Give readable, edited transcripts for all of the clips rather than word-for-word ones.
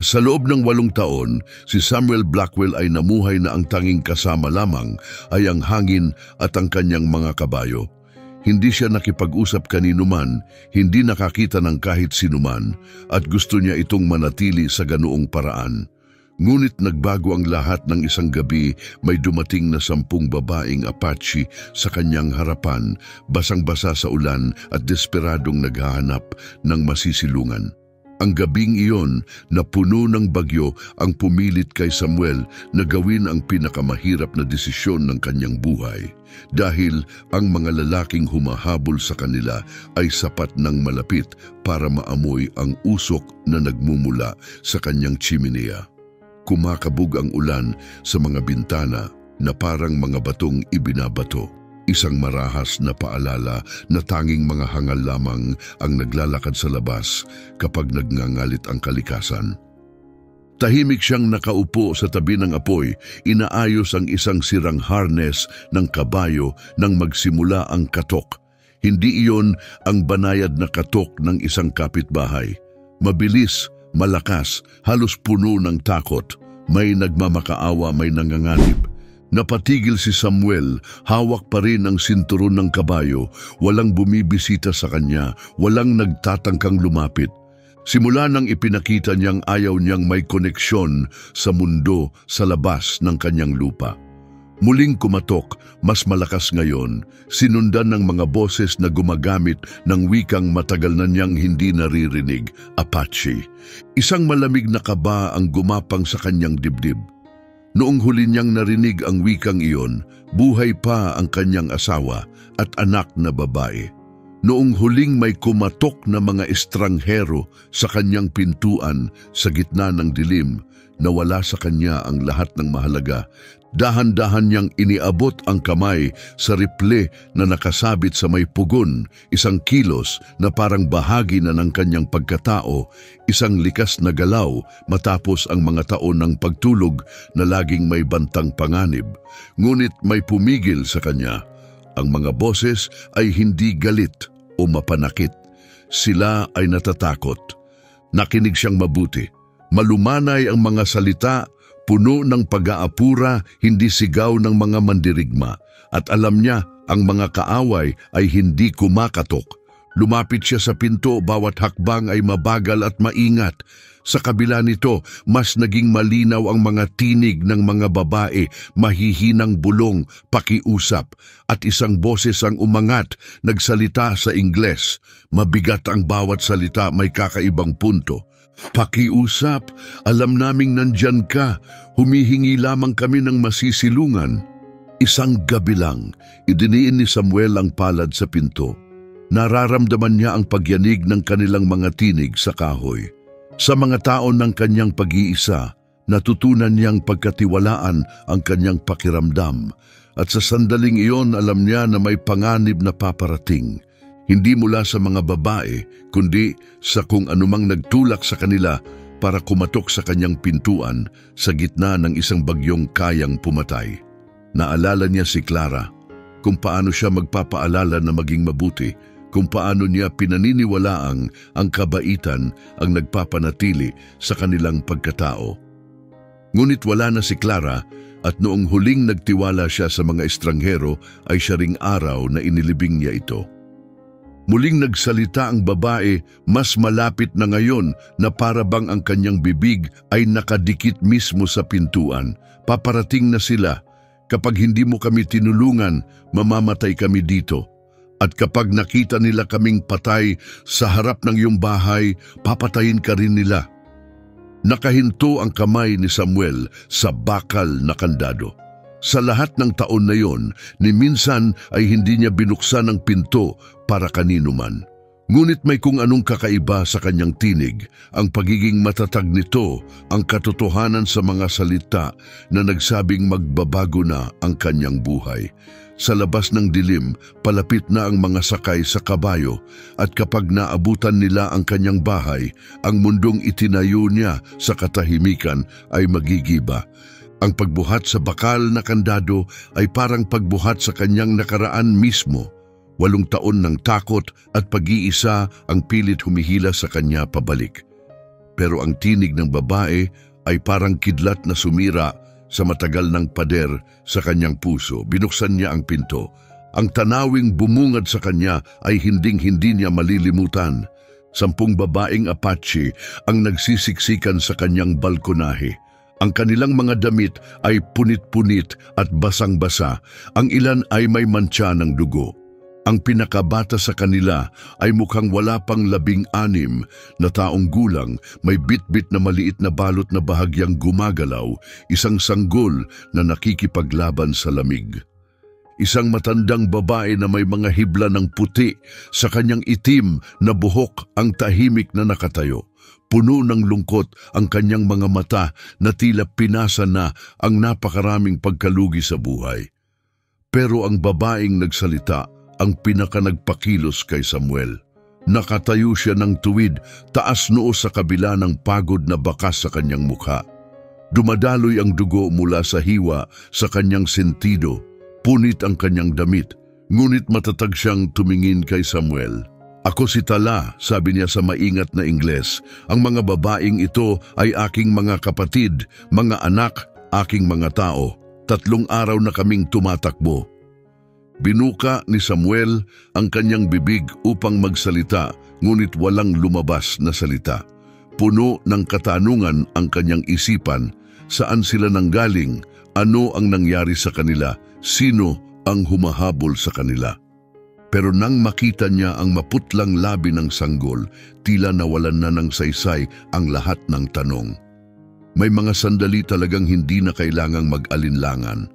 Sa loob ng 8 taon, si Samuel Blackwell ay namuhay na ang tanging kasama lamang ay ang hangin at ang kanyang mga kabayo. Hindi siya nakipag-usap kanino man, hindi nakakita ng kahit sinuman, at gusto niya itong manatili sa ganoong paraan. Ngunit nagbago ang lahat ng isang gabi, may dumating na 10 babaeng Apache sa kanyang harapan, basang-basa sa ulan at desperadong naghahanap ng masisilungan. Ang gabing iyon na puno ng bagyo ang pumilit kay Samuel na gawin ang pinakamahirap na desisyon ng kanyang buhay dahil ang mga lalaking humahabol sa kanila ay sapat ng malapit para maamoy ang usok na nagmumula sa kanyang chimenea. Kumakabog ang ulan sa mga bintana na parang mga batong ibinabato. Isang marahas na paalala na tanging mga hangal lamang ang naglalakad sa labas kapag nagngangalit ang kalikasan. Tahimik siyang nakaupo sa tabi ng apoy, inaayos ang isang sirang harness ng kabayo nang magsimula ang katok. Hindi iyon ang banayad na katok ng isang kapitbahay. Mabilis, malakas, halos puno ng takot. May nagmamakaawa, may nanganganib. Napatigil si Samuel, hawak pa rin ang sinturon ng kabayo, walang bumibisita sa kanya, walang nagtatangkang lumapit. Simula nang ipinakita niyang ayaw niyang may koneksyon sa mundo sa labas ng kanyang lupa. Muling kumatok, mas malakas ngayon, sinundan ng mga boses na gumagamit ng wikang matagal na niyang hindi naririnig, Apache. Isang malamig na kaba ang gumapang sa kanyang dibdib. Noong huli niyang narinig ang wikang iyon, buhay pa ang kanyang asawa at anak na babae. Noong huling may kumatok na mga estranghero sa kanyang pintuan sa gitna ng dilim, nawala sa kanya ang lahat ng mahalaga. Dahan-dahan niyang iniabot ang kamay sa riple na nakasabit sa may pugon, isang kilos na parang bahagi na ng kanyang pagkatao, isang likas na galaw matapos ang mga taon ng pagtulog na laging may bantang panganib. Ngunit may pumigil sa kanya. Ang mga boses ay hindi galit o mapanakit. Sila ay natatakot. Nakinig siyang mabuti. Malumanay ang mga salita, puno ng pag-aapura, hindi sigaw ng mga mandirigma. At alam niya, ang mga kaaway ay hindi kumakatok. Lumapit siya sa pinto, bawat hakbang ay mabagal at maingat. Sa kabila nito, mas naging malinaw ang mga tinig ng mga babae, mahihinang bulong, pakiusap, at isang boses ang umangat, nagsalita sa Ingles. Mabigat ang bawat salita, may kakaibang punto. Pakiusap, alam naming nandyan ka, humihingi lamang kami ng masisilungan. Isang gabi lang, idiniin ni Samuel ang palad sa pinto. Nararamdaman niya ang pagyanig ng kanilang mga tinig sa kahoy. Sa mga taon ng kanyang pag-iisa, natutunan niyang pagkatiwalaan ang kanyang pakiramdam. At sa sandaling iyon, alam niya na may panganib na paparating. Hindi mula sa mga babae, kundi sa kung anumang nagtulak sa kanila para kumatok sa kanyang pintuan sa gitna ng isang bagyong kayang pumatay. Naalala niya si Clara, kung paano siya magpapaalala na maging mabuti, kung paano niya pinaniniwalaang ang kabaitan ang nagpapanatili sa kanilang pagkatao. Ngunit wala na si Clara at noong huling nagtiwala siya sa mga estranghero ay siya ring araw na inilibing niya ito. Muling nagsalita ang babae, mas malapit na ngayon na para bang ang kanyang bibig ay nakadikit mismo sa pintuan. Paparating na sila. Kapag hindi mo kami tinulungan, mamamatay kami dito. At kapag nakita nila kaming patay sa harap ng iyong bahay, papatayin ka rin nila. Nakahinto ang kamay ni Samuel sa bakal na kandado. Sa lahat ng taon na yon, ni minsan ay hindi niya binuksan ang pinto para kanino man. Ngunit may kung anong kakaiba sa kanyang tinig, ang pagiging matatag nito, ang katotohanan sa mga salita na nagsabing magbabago na ang kanyang buhay. Sa labas ng dilim, palapit na ang mga sakay sa kabayo at kapag naabutan nila ang kanyang bahay, ang mundong itinayo niya sa katahimikan ay magigiba. Ang pagbuhat sa bakal na kandado ay parang pagbuhat sa kanyang nakaraan mismo. 8 taon ng takot at pag-iisa ang pilit humihila sa kanya pabalik. Pero ang tinig ng babae ay parang kidlat na sumira sa matagal ng pader sa kanyang puso. Binuksan niya ang pinto. Ang tanawing bumungad sa kanya ay hinding-hindi niya malilimutan. 10 babaeng Apache ang nagsisiksikan sa kanyang balkonahe. Ang kanilang mga damit ay punit-punit at basang-basa. Ang ilan ay may mantsa ng dugo. Ang pinakabata sa kanila ay mukhang wala pang 16 na taong gulang, may bit-bit na maliit na balot na bahagyang gumagalaw, isang sanggol na nakikipaglaban sa lamig. Isang matandang babae na may mga hibla ng puti sa kanyang itim na buhok ang tahimik na nakatayo. Puno ng lungkot ang kanyang mga mata na tila pinasa na ang napakaraming pagkalugi sa buhay. Pero ang babaeng nagsalita ang pinakanagpakilos kay Samuel. Nakatayo siya ng tuwid, taas noo sa kabila ng pagod na bakas sa kanyang mukha. Dumadaloy ang dugo mula sa hiwa sa kanyang sentido. Punit ang kanyang damit, ngunit matatag siyang tumingin kay Samuel. "Ako si Tala," sabi niya sa maingat na Ingles. "Ang mga babaeng ito ay aking mga kapatid, mga anak, aking mga tao. 3 araw na kaming tumatakbo." Binuka ni Samuel ang kanyang bibig upang magsalita, ngunit walang lumabas na salita. Puno ng katanungan ang kanyang isipan. Saan sila nanggaling? Ano ang nangyari sa kanila? Sino ang humahabol sa kanila? Pero nang makita niya ang maputlang labi ng sanggol, tila nawalan na ng saysay ang lahat ng tanong. May mga sandali talagang hindi na kailangang mag-alinlangan.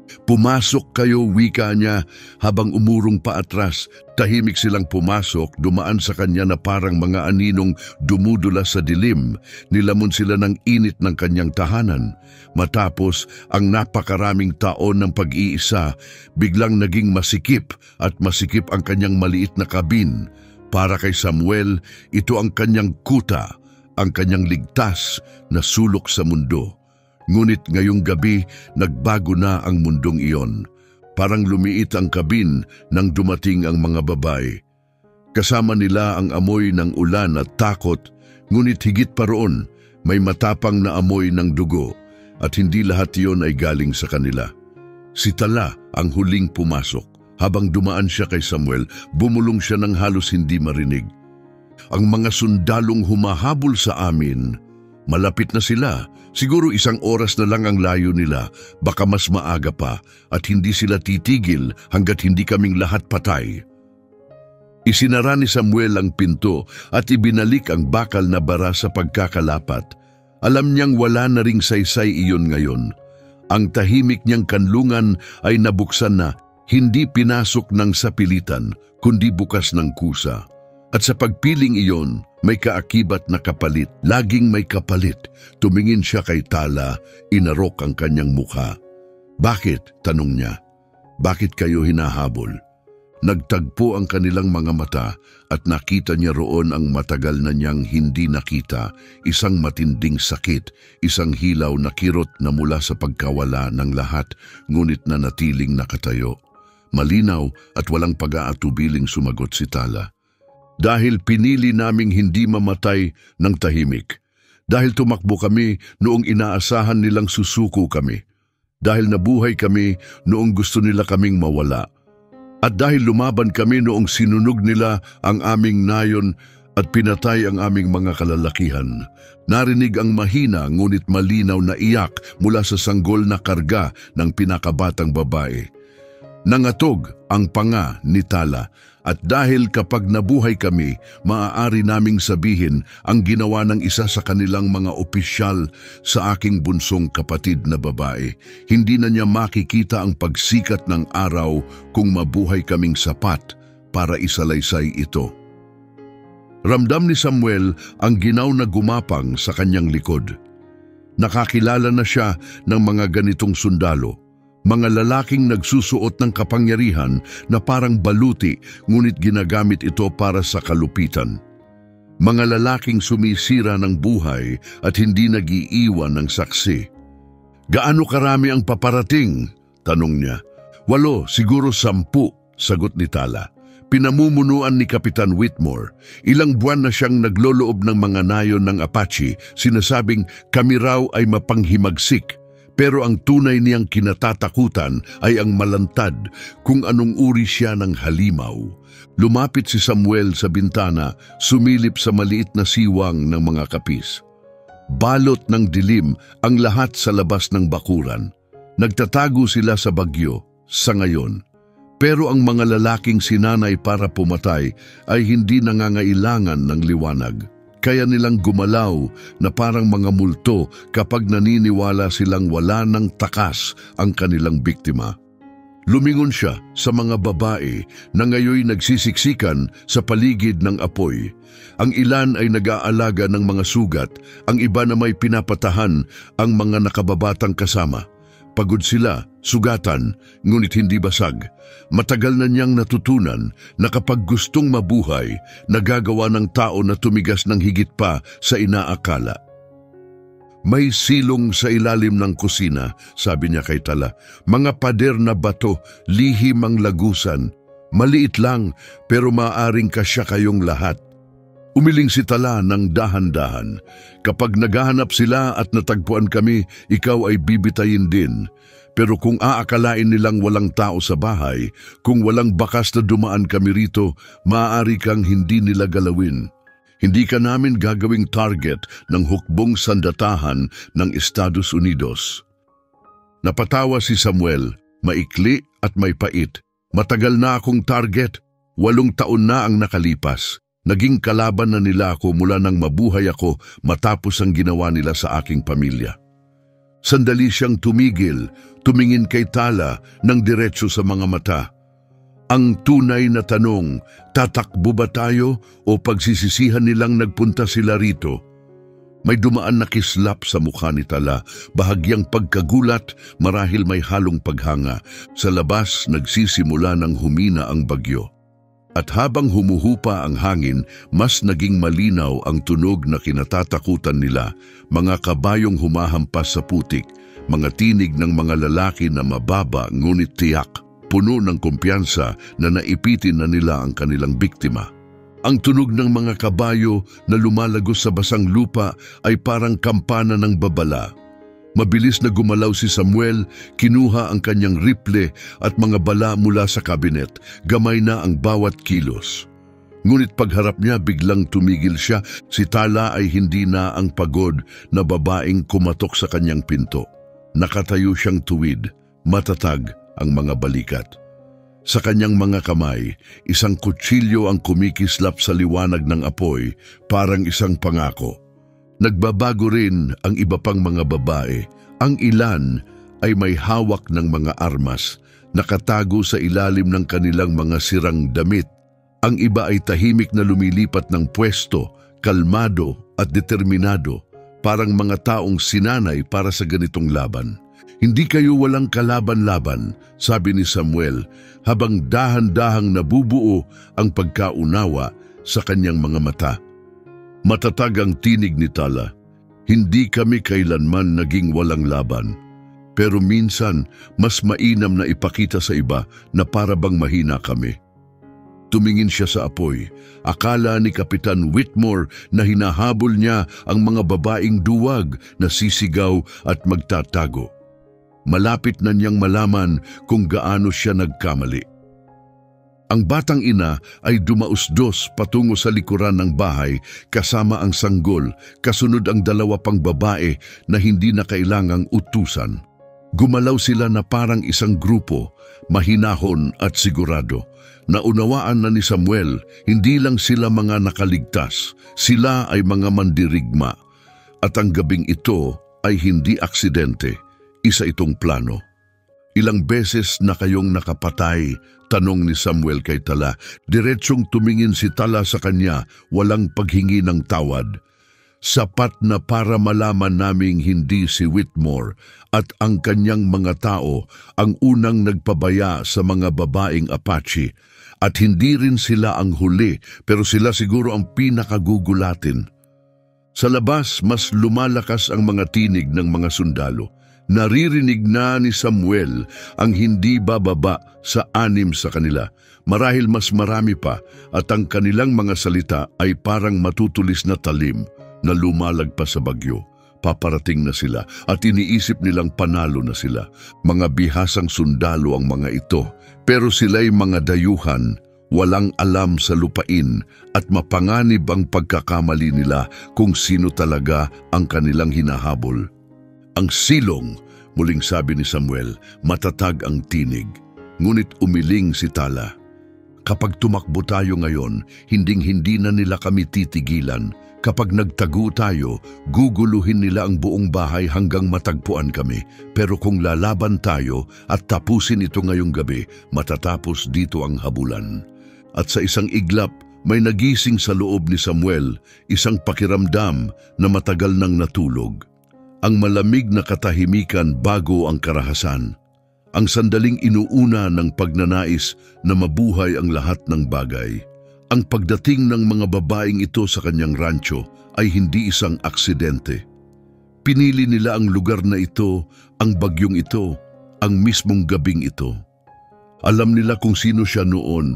"Pumasok kayo," wika niya habang umurong pa atras. Tahimik silang pumasok, dumaan sa kanya na parang mga aninong dumudula sa dilim. Nilamon sila ng init ng kanyang tahanan. Matapos ang napakaraming taon ng pag-iisa, biglang naging masikip at masikip ang kanyang maliit na kabin. Para kay Samuel, ito ang kanyang kuta, ang kanyang ligtas na sulok sa mundo. Ngunit ngayong gabi, nagbago na ang mundong iyon. Parang lumiit ang kabin nang dumating ang mga babae. Kasama nila ang amoy ng ulan at takot, ngunit higit pa roon, may matapang na amoy ng dugo, at hindi lahat iyon ay galing sa kanila. Si Tala ang huling pumasok. Habang dumaan siya kay Samuel, bumulong siya ng halos hindi marinig. "Ang mga sundalong humahabol sa amin, malapit na sila. Siguro 1 oras na lang ang layo nila, baka mas maaga pa, at hindi sila titigil hanggat hindi kaming lahat patay." Isinara ni Samuel ang pinto at ibinalik ang bakal na bara sa pagkakalapat. Alam niyang wala na ring saysay iyon ngayon. Ang tahimik niyang kanlungan ay nabuksan na, hindi pinasok ng sapilitan, kundi bukas ng kusa. At sa pagpiling iyon, may kaakibat na kapalit. Laging may kapalit. Tumingin siya kay Tala, inarok ang kanyang mukha. "Bakit?" tanong niya. "Bakit kayo hinahabol?" Nagtagpo ang kanilang mga mata at nakita niya roon ang matagal na niyang hindi nakita, isang matinding sakit, isang hilaw na kirot na mula sa pagkawala ng lahat, ngunit na natiling nakatayo. Malinaw at walang pag-aatubiling sumagot si Tala. "Dahil pinili naming hindi mamatay ng tahimik. Dahil tumakbo kami noong inaasahan nilang susuko kami. Dahil nabuhay kami noong gusto nila kaming mawala. At dahil lumaban kami noong sinunog nila ang aming nayon at pinatay ang aming mga kalalakihan." Narinig ang mahina ngunit malinaw na iyak mula sa sanggol na karga ng pinakabatang babae. Nangatog ang panga ni Tala. At dahil kapag nabuhay kami, maaari naming sabihin ang ginawa ng isa sa kanilang mga opisyal sa aking bunsong kapatid na babae. Hindi na niya makikita ang pagsikat ng araw kung mabuhay kaming sapat para isalaysay ito. Ramdam ni Samuel ang ginaw na gumapang sa kanyang likod. Nakakilala na siya ng mga ganitong sundalo. Mga lalaking nagsusuot ng kapangyarihan na parang baluti, ngunit ginagamit ito para sa kalupitan. Mga lalaking sumisira ng buhay at hindi nag-iiwan ng saksi. "Gaano karami ang paparating?" tanong niya. "8, siguro 10, sagot ni Tala. Pinamumunuan ni Kapitan Whitmore. Ilang buwan na siyang nagloloob ng mga nayon ng Apache, sinasabing kami raw ay mapanghimagsik. Pero ang tunay niyang kinatatakutan ay ang malantad kung anong uri siya ng halimaw. Lumapit si Samuel sa bintana, sumilip sa maliit na siwang ng mga kapis. Balot ng dilim ang lahat sa labas ng bakuran. Nagtatago sila sa bagyo, sa ngayon. Pero ang mga lalaking sinanay para pumatay ay hindi nangangailangan ng liwanag. Kaya nilang gumalaw na parang mga multo kapag naniniwala silang wala ng takas ang kanilang biktima. Lumingon siya sa mga babae na ngayoy nagsisiksikan sa paligid ng apoy. Ang ilan ay nag-aalaga ng mga sugat, ang iba na may pinapatahan ang mga nakababatang kasama. Pagod sila, sugatan, ngunit hindi basag. Matagal na niyang natutunan na kapag gustong mabuhay, nagagawa ng tao na tumigas ng higit pa sa inaakala. May silong sa ilalim ng kusina, sabi niya kay Tala. Mga pader na bato, lihim ang lagusan. Maliit lang, pero maaaring kasya kayong lahat. Umiling si Tala ng dahan-dahan. Kapag naghahanap sila at natagpuan kami, ikaw ay bibitayin din. Pero kung aakalain nilang walang tao sa bahay, kung walang bakas na dumaan kami rito, maaari kang hindi nila galawin. Hindi ka namin gagawing target ng hukbong sandatahan ng Estados Unidos. Napatawa si Samuel, maikli at may pait. Matagal na akong target, 8 taon na ang nakalipas. Naging kalaban na nila ako mula nang mabuhay ako matapos ang ginawa nila sa aking pamilya. Sandali siyang tumigil, tumingin kay Tala ng diretso sa mga mata. Ang tunay na tanong, tatakbo ba tayo o pagsisisihan nilang nagpunta sila rito? May dumaan na kislap sa mukha ni Tala, bahagyang pagkagulat, marahil may halong paghanga. Sa labas, nagsisimula ng humina ang bagyo. At habang humuhupa ang hangin, mas naging malinaw ang tunog na kinatatakutan nila, mga kabayong humahampas sa putik, mga tinig ng mga lalaki na mababa ngunit tiyak, puno ng kumpiyansa na naipitin na nila ang kanilang biktima. Ang tunog ng mga kabayo na lumalagos sa basang lupa ay parang kampana ng babala. Mabilis na gumalaw si Samuel, kinuha ang kanyang rifle at mga bala mula sa kabinet. Gamay na ang bawat kilos. Ngunit pagharap niya biglang tumigil siya. Si Tala ay hindi na ang pagod na babaeng kumatok sa kanyang pinto. Nakatayo siyang tuwid, matatag ang mga balikat. Sa kanyang mga kamay, isang kutsilyo ang kumikislap sa liwanag ng apoy, parang isang pangako. Nagbabago rin ang iba pang mga babae. Ang ilan ay may hawak ng mga armas, nakatago sa ilalim ng kanilang mga sirang damit. Ang iba ay tahimik na lumilipat ng pwesto, kalmado at determinado, parang mga taong sinanay para sa ganitong laban. Hindi kayo walang kalaban-laban, sabi ni Samuel, habang dahan-dahang nabubuo ang pagkaunawa sa kanyang mga mata. Matatag ang tinig ni Tala. Hindi kami kailanman naging walang laban. Pero minsan, mas mainam na ipakita sa iba na para bang mahina kami. Tumingin siya sa apoy. Akala ni Kapitan Whitmore na hinahabol niya ang mga babaeng duwag na sisigaw at magtatago. Malapit na niyang malaman kung gaano siya nagkamali. Ang batang ina ay dumausdos patungo sa likuran ng bahay kasama ang sanggol, kasunod ang 2 pang babae na hindi na kailangang utusan. Gumalaw sila na parang isang grupo, mahinahon at sigurado. Naunawaan na ni Samuel, hindi lang sila mga nakaligtas, sila ay mga mandirigma. At ang gabing ito ay hindi aksidente, isa itong plano. Ilang beses na kayong nakapatay, tanong ni Samuel kay Tala. Diretsong tumingin si Tala sa kanya, walang paghingi ng tawad. Sapat na para malaman naming hindi si Whitmore at ang kanyang mga tao ang unang nagpabaya sa mga babaeng Apache. At hindi rin sila ang huli, pero sila siguro ang pinakagugulatin. Sa labas, mas lumalakas ang mga tinig ng mga sundalo. Naririnig na ni Samuel ang hindi bababa sa 6 sa kanila. Marahil mas marami pa, at ang kanilang mga salita ay parang matutulis na talim na lumalagpas sa bagyo. Paparating na sila at iniisip nilang panalo na sila. Mga bihasang sundalo ang mga ito, pero sila'y mga dayuhan, walang alam sa lupain at mapanganib ang pagkakamali nila kung sino talaga ang kanilang hinahabol. Ang silong, muling sabi ni Samuel, matatag ang tinig, ngunit umiling si Tala. Kapag tumakbo tayo ngayon, hinding-hindi na nila kami titigilan. Kapag nagtago tayo, guguluhin nila ang buong bahay hanggang matagpuan kami. Pero kung lalaban tayo at tapusin ito ngayong gabi, matatapos dito ang habulan. At sa isang iglap, may nagising sa loob ni Samuel, isang pakiramdam na matagal nang natulog. Ang malamig na katahimikan bago ang karahasan. Ang sandaling inuuna ng pagnanais na mabuhay ang lahat ng bagay. Ang pagdating ng mga babaeng ito sa kanyang rancho ay hindi isang aksidente. Pinili nila ang lugar na ito, ang bagyong ito, ang mismong gabing ito. Alam nila kung sino siya noon.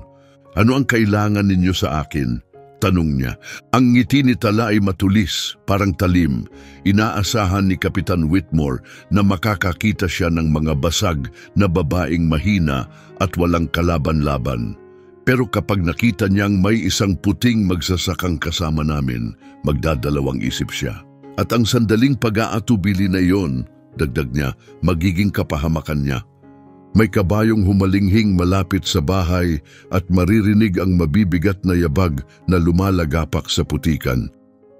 Ano ang kailangan ninyo sa akin? Tanong niya. Ang ngiti ni Tala ay matulis, parang talim. Inaasahan ni Kapitan Whitmore na makakakita siya ng mga basag na babaeng mahina at walang kalaban-laban. Pero kapag nakita niyang may isang puting magsasakang kasama namin, magdadalawang isip siya. At ang sandaling pag-aatubili na iyon, dagdag niya, magiging kapahamakan niya. May kabayong humalinghing malapit sa bahay at maririnig ang mabibigat na yabag na lumalagapak sa putikan.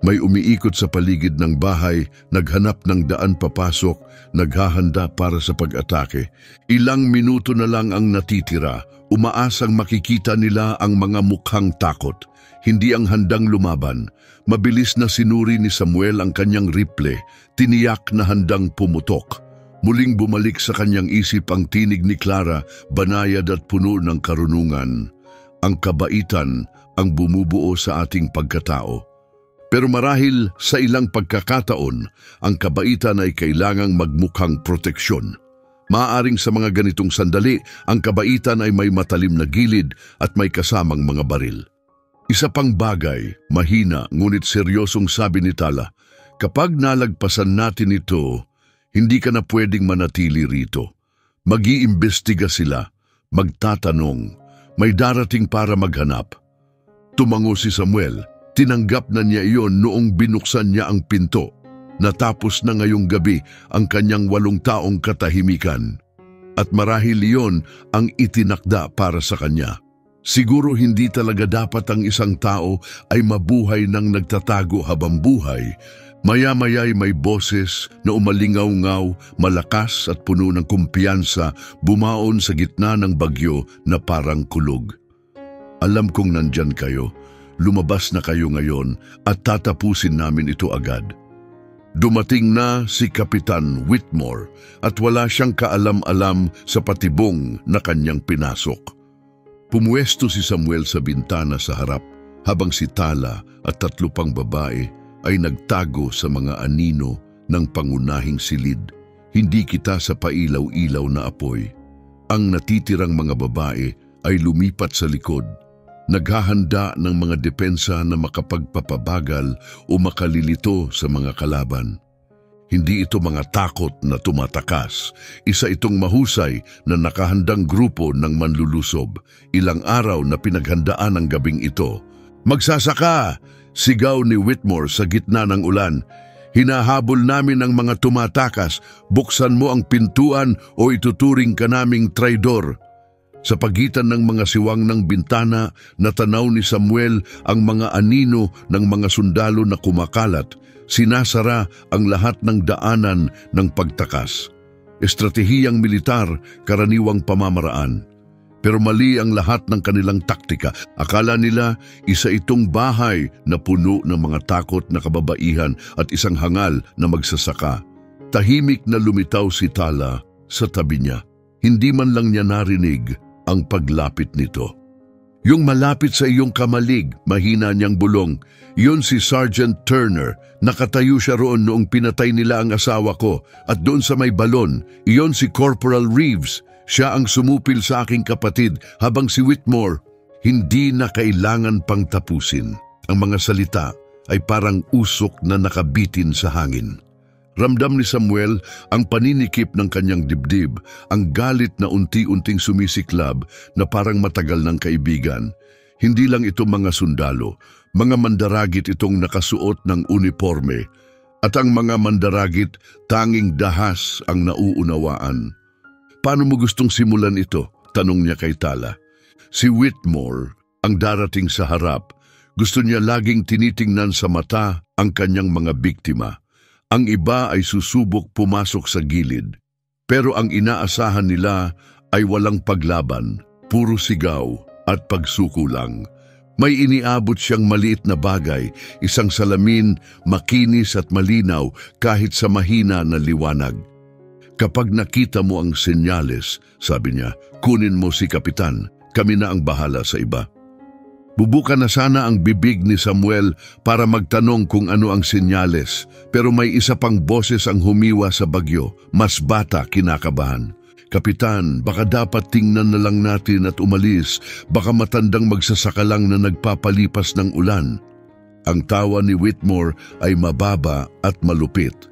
May umiikot sa paligid ng bahay, naghanap ng daan papasok, naghahanda para sa pag-atake. Ilang minuto na lang ang natitira, umaasang makikita nila ang mga mukhang takot. Hindi ang handang lumaban. Mabilis na sinuri ni Samuel ang kanyang rifle, tiniyak na handang pumutok. Muling bumalik sa kanyang isip ang tinig ni Clara, banayad at puno ng karunungan. Ang kabaitan ang bumubuo sa ating pagkatao. Pero marahil sa ilang pagkakataon, ang kabaitan ay kailangang magmukhang proteksyon. Maaaring sa mga ganitong sandali, ang kabaitan ay may matalim na gilid at may kasamang mga baril. Isa pang bagay, mahina ngunit seryosong sabi ni Tala, kapag nalagpasan natin ito, hindi ka na pwedeng manatili rito. Mag-iimbestiga sila, magtatanong, may darating para maghanap. Tumango si Samuel, tinanggap na niya iyon noong binuksan niya ang pinto. Natapos na ngayong gabi ang kanyang 8 taong katahimikan. At marahil iyon ang itinakda para sa kanya. Siguro hindi talaga dapat ang isang tao ay mabuhay ng nagtatago habang buhay. Maya-maya'y may boses na umalingaw-ngaw, malakas at puno ng kumpiyansa, bumaon sa gitna ng bagyo na parang kulog. Alam kong nandyan kayo, lumabas na kayo ngayon at tatapusin namin ito agad. Dumating na si Kapitan Whitmore at wala siyang kaalam-alam sa patibong na kanyang pinasok. Pumuesto si Samuel sa bintana sa harap habang si Tala at 3 pang babae ay nagtago sa mga anino ng pangunahing silid. Hindi kita sa pailaw-ilaw na apoy. Ang natitirang mga babae ay lumipat sa likod, naghahanda ng mga depensa na makapagpapabagal o makalilito sa mga kalaban. Hindi ito mga takot na tumatakas. Isa itong mahusay na nakahandang grupo ng manlulusob. Ilang araw na pinaghandaan ang gabing ito. Magsasaka! Sigaw ni Whitmore sa gitna ng ulan. Hinahabol namin ang mga tumatakas. Buksan mo ang pintuan o ituturing ka naming traidor. Sa pagitan ng mga siwang ng bintana, natanaw ni Samuel ang mga anino ng mga sundalo na kumakalat. Sinasara ang lahat ng daanan ng pagtakas. Estratehiyang militar, karaniwang pamamaraan. Pero mali ang lahat ng kanilang taktika. Akala nila isa itong bahay na puno ng mga takot na kababaihan at isang hangal na magsasaka. Tahimik na lumitaw si Tala sa tabi niya. Hindi man lang niya narinig ang paglapit nito. Yung malapit sa iyong kamalig, mahina niyang bulong. Yun si Sergeant Turner. Nakatayo siya roon noong pinatay nila ang asawa ko. At doon sa may balon, iyon si Corporal Reeves. Siya ang sumupil sa aking kapatid habang si Whitmore. Hindi na kailangan pang tapusin. Ang mga salita ay parang usok na nakabitin sa hangin. Ramdam ni Samuel ang paninikip ng kanyang dibdib, ang galit na unti-unting sumisiklab na parang matagal ng kaibigan. Hindi lang ito mga sundalo, mga mandaragit itong nakasuot ng uniforme. At ang mga mandaragit tanging dahas ang nauunawaan. Paano mo gustong simulan ito? Tanong niya kay Tala. Si Whitmore, ang darating sa harap, gusto niya laging tinitingnan sa mata ang kanyang mga biktima. Ang iba ay susubok pumasok sa gilid. Pero ang inaasahan nila ay walang paglaban, puro sigaw at pagsuko lang. May iniabot siyang maliit na bagay, isang salamin, makinis at malinaw kahit sa mahina na liwanag. Kapag nakita mo ang senyales, sabi niya, kunin mo si Kapitan, kami na ang bahala sa iba. Bubuka na sana ang bibig ni Samuel para magtanong kung ano ang senyales, pero may isa pang boses ang humiwa sa bagyo, mas bata kinakabahan. Kapitan, baka dapat tingnan na lang natin at umalis, baka matandang magsasaka lang na nagpapalipas ng ulan. Ang tawa ni Whitmore ay mababa at malupit.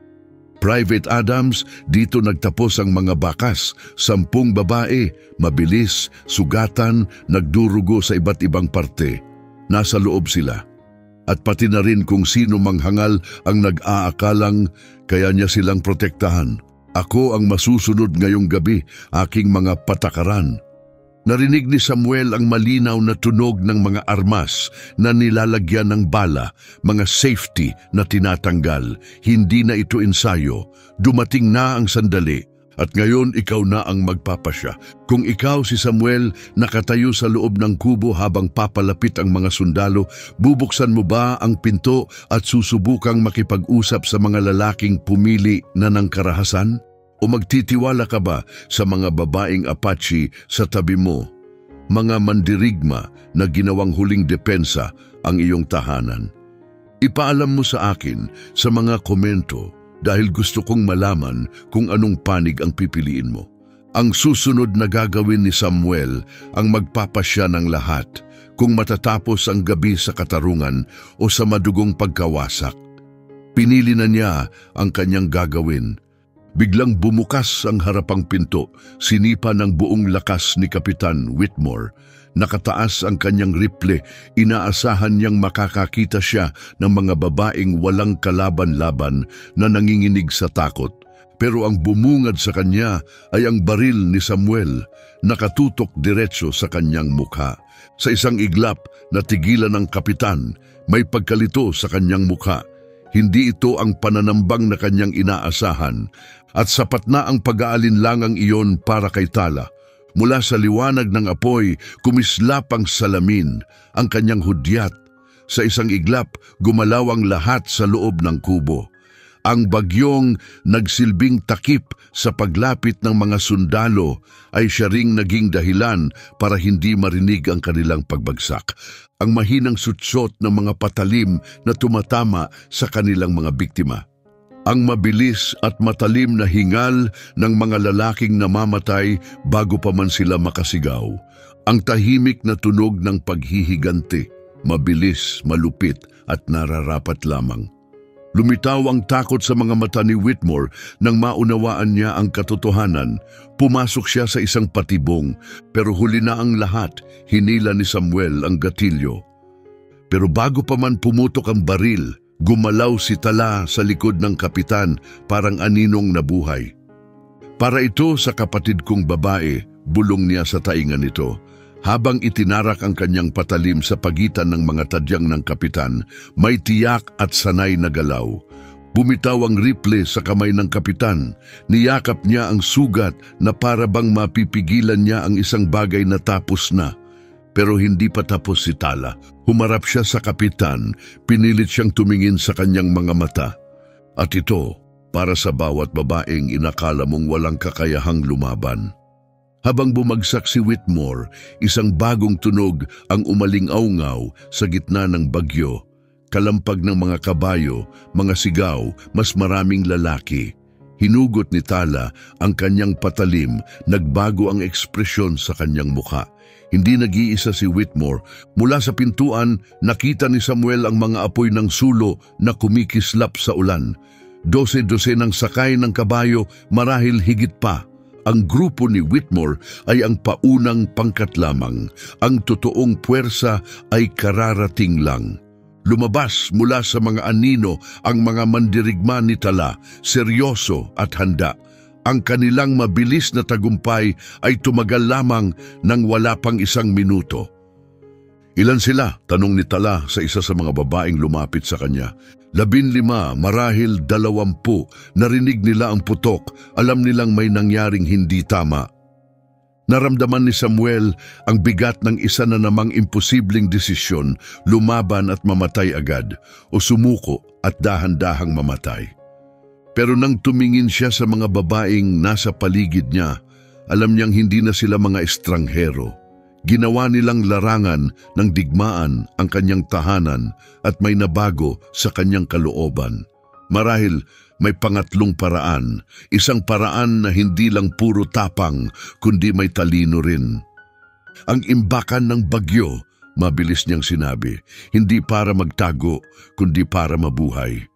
Private Adams, dito nagtapos ang mga bakas, 10 babae, mabilis, sugatan, nagdurugo sa iba't ibang parte. Nasa loob sila. At pati na rin kung sino manghangal ang nag-aakalang kaya niya silang protektahan. Ako ang masusunod ngayong gabi, aking mga patakaran. Narinig ni Samuel ang malinaw na tunog ng mga armas na nilalagyan ng bala, mga safety na tinatanggal. Hindi na ito ensayo. Dumating na ang sandali at ngayon ikaw na ang magpapasya. Kung ikaw si Samuel nakatayo sa loob ng kubo habang papalapit ang mga sundalo, bubuksan mo ba ang pinto at susubukang makipag-usap sa mga lalaking pumili na ng karahasan? O magtitiwala ka ba sa mga babaeng Apache sa tabi mo? Mga mandirigma na ginawang huling depensa ang iyong tahanan. Ipaalam mo sa akin sa mga komento dahil gusto kong malaman kung anong panig ang pipiliin mo. Ang susunod na gagawin ni Samuel ang magpapasya ng lahat kung matatapos ang gabi sa katarungan o sa madugong pagkawasak. Pinili na niya ang kanyang gagawin. Biglang bumukas ang harapang pinto, sinipa ng buong lakas ni Kapitan Whitmore. Nakataas ang kanyang rifle, inaasahan niyang makakakita siya ng mga babaeng walang kalaban-laban na nanginginig sa takot. Pero ang bumungad sa kanya ay ang baril ni Samuel, nakatutok diretso sa kanyang mukha. Sa isang iglap, natigilan ng kapitan, may pagkalito sa kanyang mukha. Hindi ito ang pananambang na kanyang inaasahan at sapat na ang pag-aalinlangang iyon para kay Tala. Mula sa liwanag ng apoy, kumislap ang salamin, ang kanyang hudyat. Sa isang iglap, gumalaw ang lahat sa loob ng kubo. Ang bagyong nagsilbing takip sa paglapit ng mga sundalo ay siya ring naging dahilan para hindi marinig ang kanilang pagbagsak. Ang mahinang sutsot ng mga patalim na tumatama sa kanilang mga biktima. Ang mabilis at matalim na hingal ng mga lalaking namamatay bago pa man sila makasigaw. Ang tahimik na tunog ng paghihiganti, mabilis, malupit at nararapat lamang. Lumitaw ang takot sa mga mata ni Whitmore nang maunawaan niya ang katotohanan. Pumasok siya sa isang patibong, pero huli na ang lahat, hinila ni Samuel ang gatilyo. Pero bago pa man pumutok ang baril, gumalaw si Tala sa likod ng kapitan, parang aninong nabuhay. Para ito sa kapatid kong babae, bulong niya sa taingan nito. Habang itinarak ang kanyang patalim sa pagitan ng mga tadyang ng kapitan, may tiyak at sanay na galaw. Bumitaw ang rifle sa kamay ng kapitan. Niyakap niya ang sugat na para bang mapipigilan niya ang isang bagay na tapos na. Pero hindi pa tapos si Tala. Humarap siya sa kapitan, pinilit siyang tumingin sa kanyang mga mata. At ito, para sa bawat babaeng inakala mong walang kakayahang lumaban. Habang bumagsak si Whitmore, isang bagong tunog ang umaling-awngaw sa gitna ng bagyo. Kalampag ng mga kabayo, mga sigaw, mas maraming lalaki. Hinugot ni Tala ang kanyang patalim, nagbago ang ekspresyon sa kanyang mukha. Hindi nag-iisa si Whitmore. Mula sa pintuan, nakita ni Samuel ang mga apoy ng sulo na kumikislap sa ulan. 12 ng sakay ng kabayo, marahil higit pa. Ang grupo ni Whitmore ay ang paunang pangkat lamang. Ang totoong puwersa ay kararating lang. Lumabas mula sa mga anino ang mga mandirigma ni Tala, seryoso at handa. Ang kanilang mabilis na tagumpay ay tumagal lamang ng wala pang 1 minuto. Ilan sila? Tanong ni Tala sa isa sa mga babaeng lumapit sa kanya. 15, marahil 20. Narinig nila ang putok. Alam nilang may nangyaring hindi tama. Naramdaman ni Samuel ang bigat ng isa na namang imposibleng desisyon, lumaban at mamatay agad, o sumuko at dahan-dahang mamatay. Pero nang tumingin siya sa mga babaeng nasa paligid niya, alam niyang hindi na sila mga estranghero. Ginawa nilang larangan ng digmaan ang kanyang tahanan at may nabago sa kanyang kalooban. Marahil may pangatlong paraan, isang paraan na hindi lang puro tapang kundi may talino rin. Ang imbakan ng bagyo, mabilis niyang sinabi, hindi para magtago kundi para mabuhay.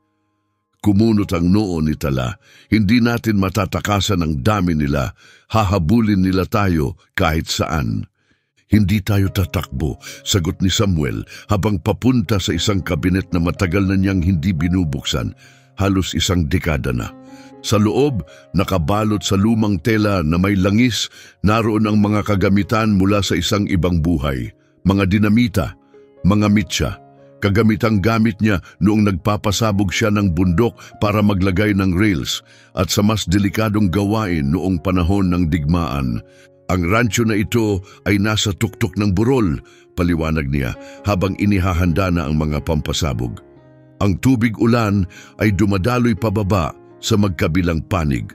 Kumunot ang noo ni Tala, hindi natin matatakasan ang dami nila, hahabulin nila tayo kahit saan. Hindi tayo tatakbo, sagot ni Samuel habang papunta sa isang kabinet na matagal na niyang hindi binubuksan, halos 1 dekada na. Sa loob, nakabalot sa lumang tela na may langis, naroon ang mga kagamitan mula sa isang ibang buhay. Mga dinamita, mga mitsa, kagamitang gamit niya noong nagpapasabog siya ng bundok para maglagay ng rails at sa mas delikadong gawain noong panahon ng digmaan. Ang rancho na ito ay nasa tuktok ng burol, paliwanag niya habang inihahanda na ang mga pampasabog. Ang tubig ulan ay dumadaloy pababa sa magkabilang panig.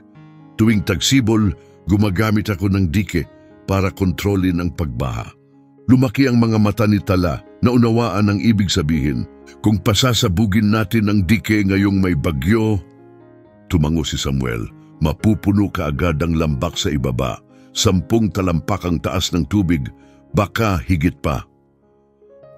Tuwing tagsibol, gumagamit ako ng dike para kontrolin ang pagbaha. Lumaki ang mga mata ni Tala na unawaan ang ibig sabihin. Kung pasasabugin natin ang dike ngayong may bagyo, tumango si Samuel, mapupuno kaagad ang lambak sa ibaba. 10 talampak ang taas ng tubig, baka higit pa.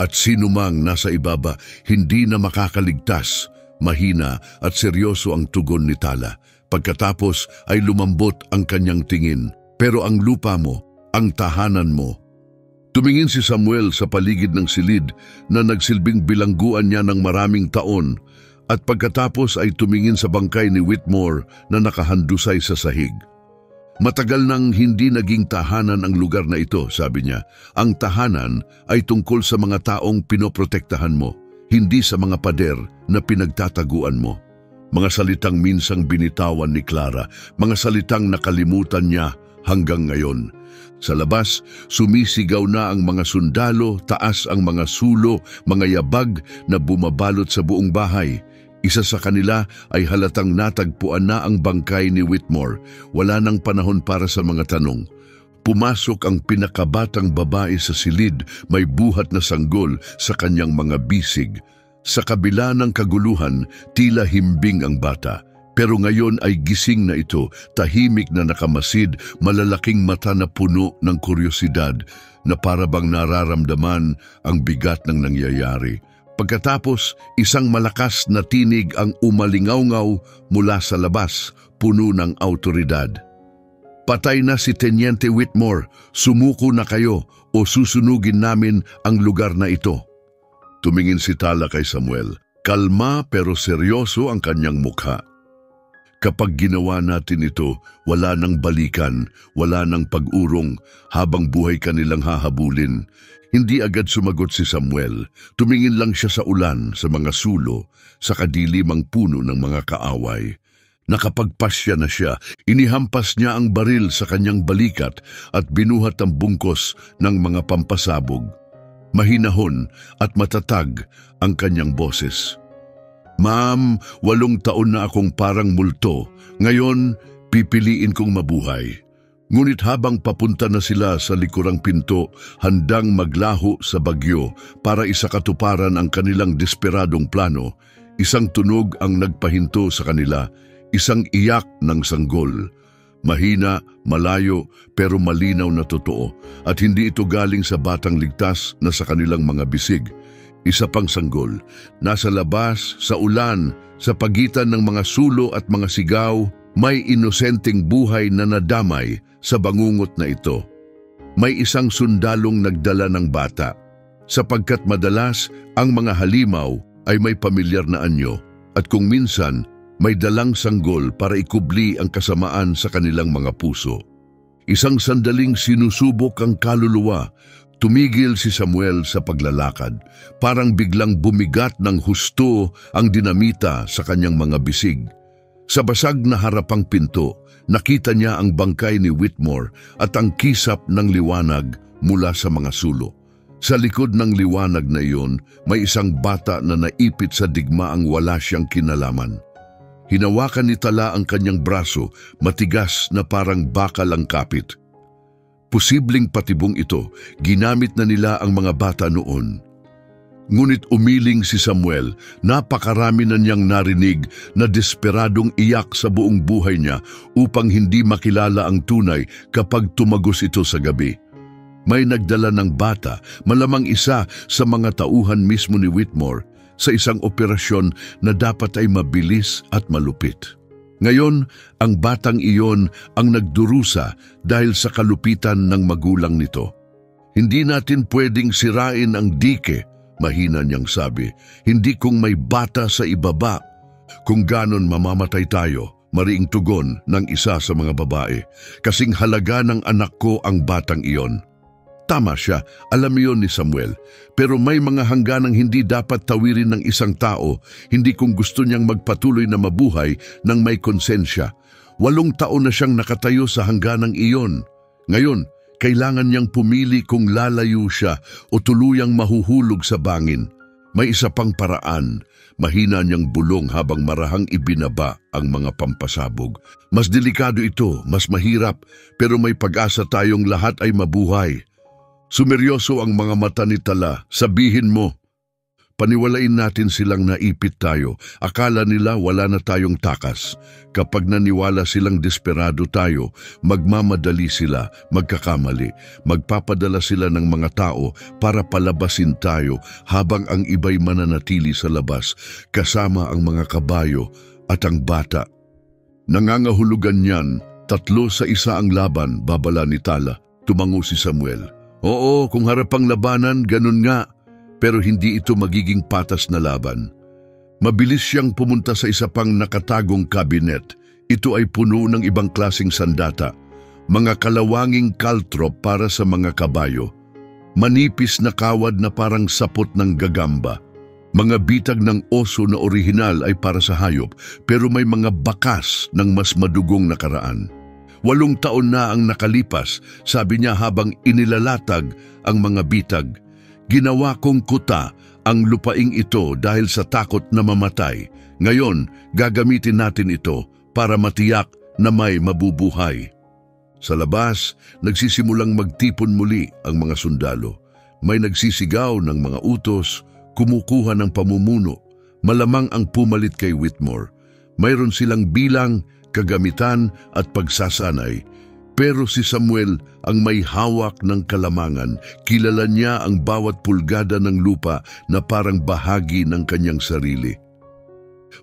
At sino mang nasa ibaba, hindi na makakaligtas. Mahina at seryoso ang tugon ni Tala. Pagkatapos ay lumambot ang kanyang tingin. Pero ang lupa mo, ang tahanan mo. Tumingin si Samuel sa paligid ng silid na nagsilbing bilangguan niya ng maraming taon, at pagkatapos ay tumingin sa bangkay ni Whitmore na nakahandusay sa sahig. Matagal nang hindi naging tahanan ang lugar na ito, sabi niya. Ang tahanan ay tungkol sa mga taong pinoprotektahan mo, hindi sa mga pader na pinagtataguan mo. Mga salitang minsang binitawan ni Clara, mga salitang nakalimutan niya hanggang ngayon. Sa labas, sumisigaw na ang mga sundalo, taas ang mga sulo, mga yabag na bumabalot sa buong bahay. Isa sa kanila ay halatang natagpuan na ang bangkay ni Whitmore. Wala nang panahon para sa mga tanong. Pumasok ang pinakabatang babae sa silid, may buhat na sanggol sa kanyang mga bisig. Sa kabila ng kaguluhan, tila himbing ang bata. Pero ngayon ay gising na ito, tahimik na nakamasid, malalaking mata na puno ng kuryosidad na para bang nararamdaman ang bigat ng nangyayari. Pagkatapos, isang malakas na tinig ang umalingawngaw mula sa labas, puno ng awtoridad. Patay na si Teniente Whitmore, sumuko na kayo o susunugin namin ang lugar na ito. Tumingin si Tala kay Samuel. Kalma pero seryoso ang kanyang mukha. Kapag ginawa natin ito, wala nang balikan, wala nang pag-urong, habang buhay kanilang hahabulin. Hindi agad sumagot si Samuel. Tumingin lang siya sa ulan, sa mga sulo, sa kadilimang puno ng mga kaaway. Nakapagpasya na siya, inihampas niya ang baril sa kanyang balikat at binuhat ang bungkos ng mga pampasabog. Mahinahon at matatag ang kanyang boses. Ma'am, 8 taon na akong parang multo. Ngayon, pipiliin kong mabuhay. Ngunit habang papunta na sila sa likurang pinto, handang maglaho sa bagyo para isakatuparan ang kanilang desperadong plano, isang tunog ang nagpahinto sa kanila, isang iyak ng sanggol. Mahina, malayo, pero malinaw na totoo, at hindi ito galing sa batang ligtas na sa kanilang mga bisig. Isa pang sanggol, nasa labas, sa ulan, sa pagitan ng mga sulo at mga sigaw, may inosenteng buhay na nadamay sa bangungot na ito. May isang sundalong nagdala ng bata, sapagkat madalas ang mga halimaw ay may pamilyar na anyo, at kung minsan may dalang sanggol para ikubli ang kasamaan sa kanilang mga puso. Isang sandaling sinusubok ang kaluluwa. Tumigil si Samuel sa paglalakad, parang biglang bumigat ng husto ang dinamita sa kanyang mga bisig. Sa basag na harapang pinto, nakita niya ang bangkay ni Whitmore at ang kisap ng liwanag mula sa mga sulo. Sa likod ng liwanag na iyon, may isang bata na naipit sa digmaang wala siyang kinalaman. Hinawakan ni Tala ang kanyang braso, matigas na parang bakal ang kapit. Posibleng patibong ito, ginamit na nila ang mga bata noon. Ngunit umiling si Samuel, napakarami na niyang narinig na desperadong iyak sa buong buhay niya upang hindi makilala ang tunay kapag tumagos ito sa gabi. May nagdala ng bata, malamang isa sa mga tauhan mismo ni Whitmore, sa isang operasyon na dapat ay mabilis at malupit. Ngayon, ang batang iyon ang nagdurusa dahil sa kalupitan ng magulang nito. Hindi natin pwedeng sirain ang dike, mahina niyang sabi. Hindi kung may bata sa ibaba. Kung ganon mamamatay tayo, mariing tugon ng isa sa mga babae. Kasing halaga ng anak ko ang batang iyon. Tama siya, alam iyon ni Samuel. Pero may mga hangganang hindi dapat tawirin ng isang tao, hindi kung gusto niyang magpatuloy na mabuhay ng may konsensya. 8 taon na siyang nakatayo sa hangganang iyon. Ngayon, kailangan niyang pumili kung lalayo siya o tuluyang mahuhulog sa bangin. May isa pang paraan, mahina niyang bulong habang marahang ibinaba ang mga pampasabog. Mas delikado ito, mas mahirap, pero may pag-asa tayong lahat ay mabuhay. Sumeryoso ang mga mata ni Tala, sabihin mo. Paniwalain natin silang naipit tayo. Akala nila wala na tayong takas. Kapag naniwala silang desperado tayo, magmamadali sila, magkakamali. Magpapadala sila ng mga tao para palabasin tayo habang ang iba'y mananatili sa labas, kasama ang mga kabayo at ang bata. Nangangahulugan niyan, 3-1 ang laban, babala ni Tala. Tumango si Samuel. Oo, kung harapang labanan, ganun nga. Pero hindi ito magiging patas na laban. Mabilis siyang pumunta sa isa pang nakatagong kabinet. Ito ay puno ng ibang klaseng sandata. Mga kalawanging caltrop para sa mga kabayo. Manipis na kawad na parang sapot ng gagamba. Mga bitag ng oso na orihinal ay para sa hayop, pero may mga bakas ng mas madugong nakaraan. 8 taon na ang nakalipas, sabi niya habang inilalatag ang mga bitag. Ginawa kong kuta ang lupaing ito dahil sa takot na mamatay. Ngayon, gagamitin natin ito para matiyak na may mabubuhay. Sa labas, nagsisimulang magtipon muli ang mga sundalo. May nagsisigaw ng mga utos, kumukuha ng pamumuno. Malamang ang pumalit kay Whitmore. Mayroon silang bilang, kagamitan at pagsasanay. Pero si Samuel ang may hawak ng kalamangan. Kilala niya ang bawat pulgada ng lupa na parang bahagi ng kanyang sarili.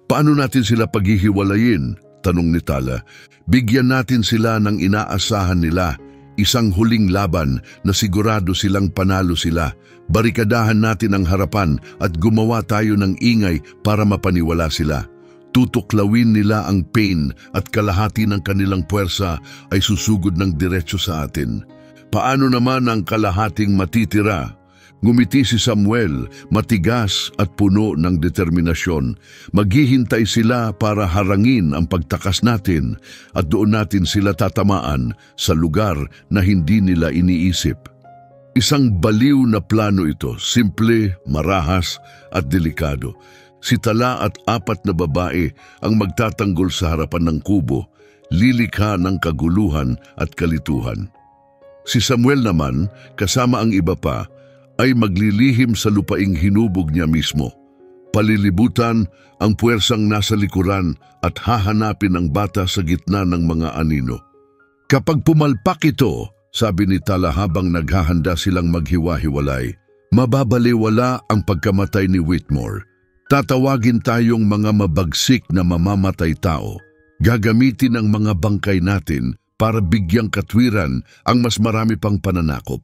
Paano natin sila paghihiwalayin? Tanong ni Tala. Bigyan natin sila ng inaasahan nila. Isang huling laban na sigurado silang panalo sila. Barikadahan natin ang harapan at gumawa tayo ng ingay para mapaniwala sila. Tutuklawin nila ang pain at kalahati ng kanilang puwersa ay susugod ng diretso sa atin. Paano naman ang kalahating matitira? Ngumiti si Samuel, matigas at puno ng determinasyon. Maghihintay sila para harangin ang pagtakas natin at doon natin sila tatamaan sa lugar na hindi nila iniisip. Isang baliw na plano ito, simple, marahas at delikado. Si Tala at 4 na babae ang magtatanggol sa harapan ng kubo. lilikha ng kaguluhan at kalituhan. Si Samuel naman, kasama ang iba pa, ay maglilihim sa lupaing hinubog niya mismo. Palilibutan ang puwersang nasa likuran at hahanapin ang bata sa gitna ng mga anino. Kapag pumalpak ito, sabi ni Tala habang naghahanda silang maghiwa-hiwalay, mababaliwala ang pagkamatay ni Whitmore. Tatawagin tayong mga mabagsik na mamamatay tao. Gagamitin ang mga bangkay natin para bigyang katwiran ang mas marami pang pananakop.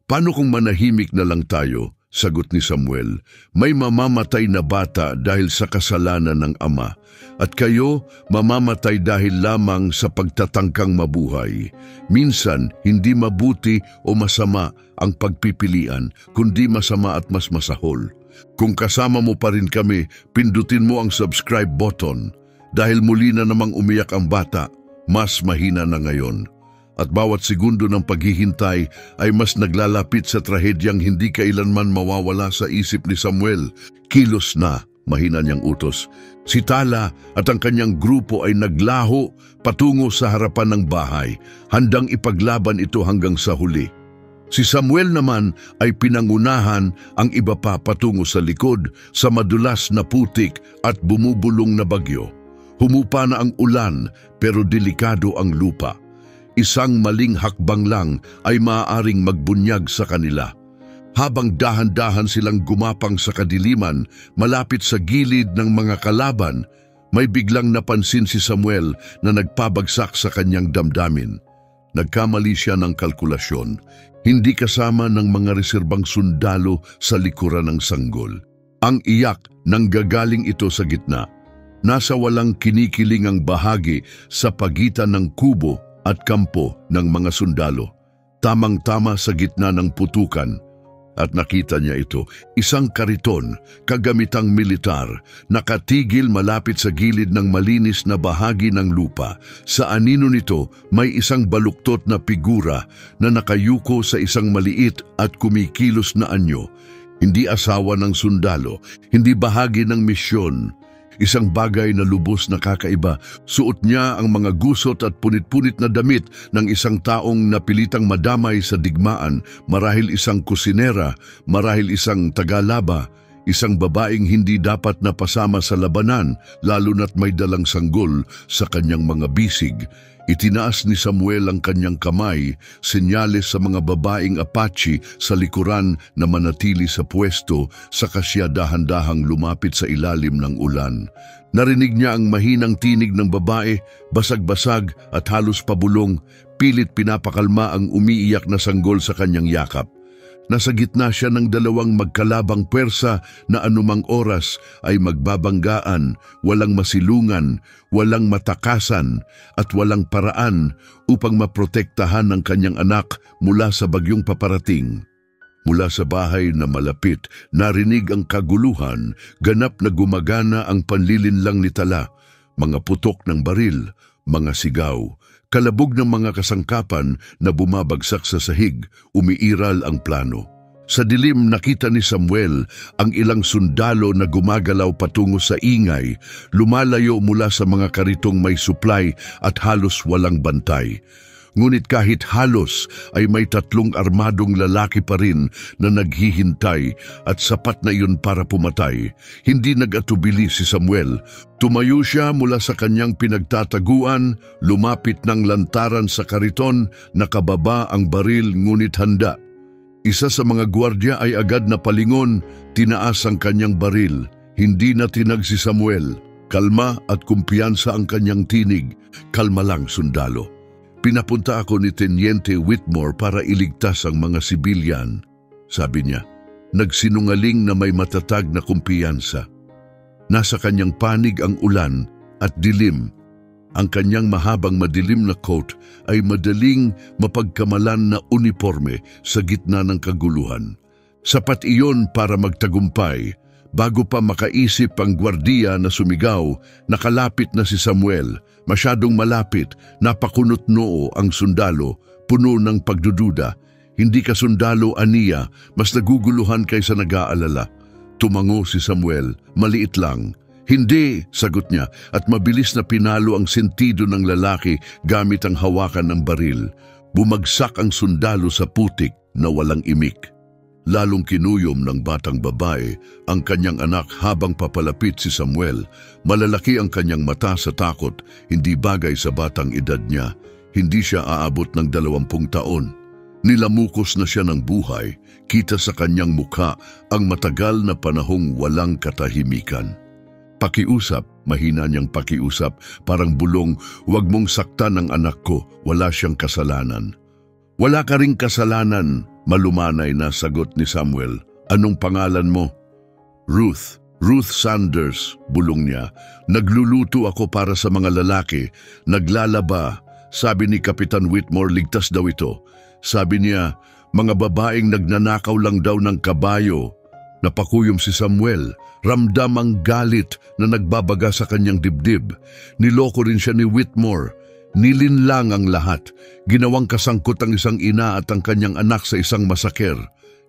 Paano kung manahimik na lang tayo? Sagot ni Samuel. May mamamatay na bata dahil sa kasalanan ng ama, at kayo mamamatay dahil lamang sa pagtatangkang mabuhay. Minsan, hindi mabuti o masama ang pagpipilian, kundi masama at mas masahol. Kung kasama mo pa rin kami, pindutin mo ang subscribe button. Dahil muli na namang umiyak ang bata, mas mahina na ngayon. At bawat segundo ng paghihintay ay mas naglalapit sa trahedyang hindi kailanman mawawala sa isip ni Samuel. Kilos na, mahina niyang utos. Si Tala at ang kanyang grupo ay naglaho patungo sa harapan ng bahay, handang ipaglaban ito hanggang sa huli. Si Samuel naman ay pinangunahan, ang iba pa patungo sa likod, sa madulas na putik at bumubulong na bagyo. Humupa na ang ulan pero delikado ang lupa. Isang maling hakbang lang ay maaaring magbunyag sa kanila. Habang dahan-dahan silang gumapang sa kadiliman, malapit sa gilid ng mga kalaban, may biglang napansin si Samuel na nagpabagsak sa kanyang damdamin. Nagkamali siya ng kalkulasyon, hindi kasama ng mga reserbang sundalo sa likuran ng sanggol. Ang iyak nanggagaling ito sa gitna. Nasa walang kinikilingang bahagi sa pagitan ng kubo at kampo ng mga sundalo. Tamang-tama sa gitna ng putukan. At nakita niya ito, isang kariton, kagamitang militar, nakatigil malapit sa gilid ng malinis na bahagi ng lupa. Sa anino nito, may isang baluktot na figura na nakayuko sa isang maliit at kumikilos na anyo. Hindi asawa ng sundalo, hindi bahagi ng misyon. Isang bagay na lubos na kakaiba. Suot niya ang mga gusot at punit-punit na damit ng isang taong napilitang madamay sa digmaan, marahil isang kusinera, marahil isang tagalaba, isang babaeng hindi dapat napasama sa labanan, lalo na't may dalang sanggol sa kanyang mga bisig. Itinaas ni Samuel ang kanyang kamay, senyales sa mga babaeng Apache sa likuran na manatili sa pwesto, saka siya dahan-dahang lumapit sa ilalim ng ulan. Narinig niya ang mahinang tinig ng babae, basag-basag at halos pabulong, pilit pinapakalma ang umiiyak na sanggol sa kanyang yakap. Nasa gitna siya ng dalawang magkalabang pwersa na anumang oras ay magbabanggaan, walang masilungan, walang matakasan at walang paraan upang maprotektahan ang kanyang anak mula sa bagyong paparating. Mula sa bahay na malapit, narinig ang kaguluhan, ganap na gumagana ang panlilinlang ni Tala, mga putok ng baril, mga sigaw. Kalabog ng mga kasangkapan na bumabagsak sa sahig, umiiral ang plano. Sa dilim nakita ni Samuel ang ilang sundalo na gumagalaw patungo sa ingay, lumalayo mula sa mga karitong may supply at halos walang bantay. Ngunit kahit halos ay may 3 armadong lalaki pa rin na naghihintay at sapat na iyon para pumatay. Hindi nag-atubili si Samuel. Tumayo siya mula sa kanyang pinagtataguan, lumapit ng lantaran sa kariton, nakababa ang baril ngunit handa. Isa sa mga gwardya ay agad na palingon, tinaas ang kanyang baril. Hindi na tinag si Samuel. Kalma at kumpiyansa ang kanyang tinig. Kalma lang, sundalo. Pinapunta ako ni Teniente Whitmore para iligtas ang mga sibilyan, sabi niya. Nagsinungaling na may matatag na kumpiyansa. Nasa kanyang panig ang ulan at dilim. Ang kanyang mahabang madilim na coat ay madaling mapagkamalan na uniforme sa gitna ng kaguluhan. Sapat iyon para magtagumpay. Bago pa makaisip ang gwardiya na sumigaw, nakalapit na si Samuel. Masyadong malapit, napakunot noo ang sundalo, puno ng pagdududa. Hindi ka sundalo, aniya, mas naguguluhan kaysa nag-aalala. Tumango si Samuel, maliit lang. Hindi, sagot niya, at mabilis na pinalo ang sentido ng lalaki gamit ang hawakan ng baril. Bumagsak ang sundalo sa putik na walang imik. Lalong kinuyom ng batang babae ang kanyang anak habang papalapit si Samuel. Malalaki ang kanyang mata sa takot, hindi bagay sa batang edad niya. Hindi siya aabot ng 20 taon. Nilamukos na siya ng buhay, kita sa kanyang mukha ang matagal na panahong walang katahimikan. Pakiusap, mahina niyang pakiusap, parang bulong, "Huwag mong saktan ang anak ko, wala siyang kasalanan." "Wala ka ring kasalanan," malumanay na sagot ni Samuel. "Anong pangalan mo?" "Ruth. Ruth Sanders," bulong niya. "Nagluluto ako para sa mga lalaki, naglalaba. Sabi ni Kapitan Whitmore, ligtas daw ito. Sabi niya, mga babaeng nagnanakaw lang daw ng kabayo." Napakuyom si Samuel. Ramdam ang galit na nagbabaga sa kanyang dibdib. Niloko rin siya ni Whitmore. Nilinlang ang lahat. Ginawang kasangkot ang isang ina at ang kanyang anak sa isang masaker.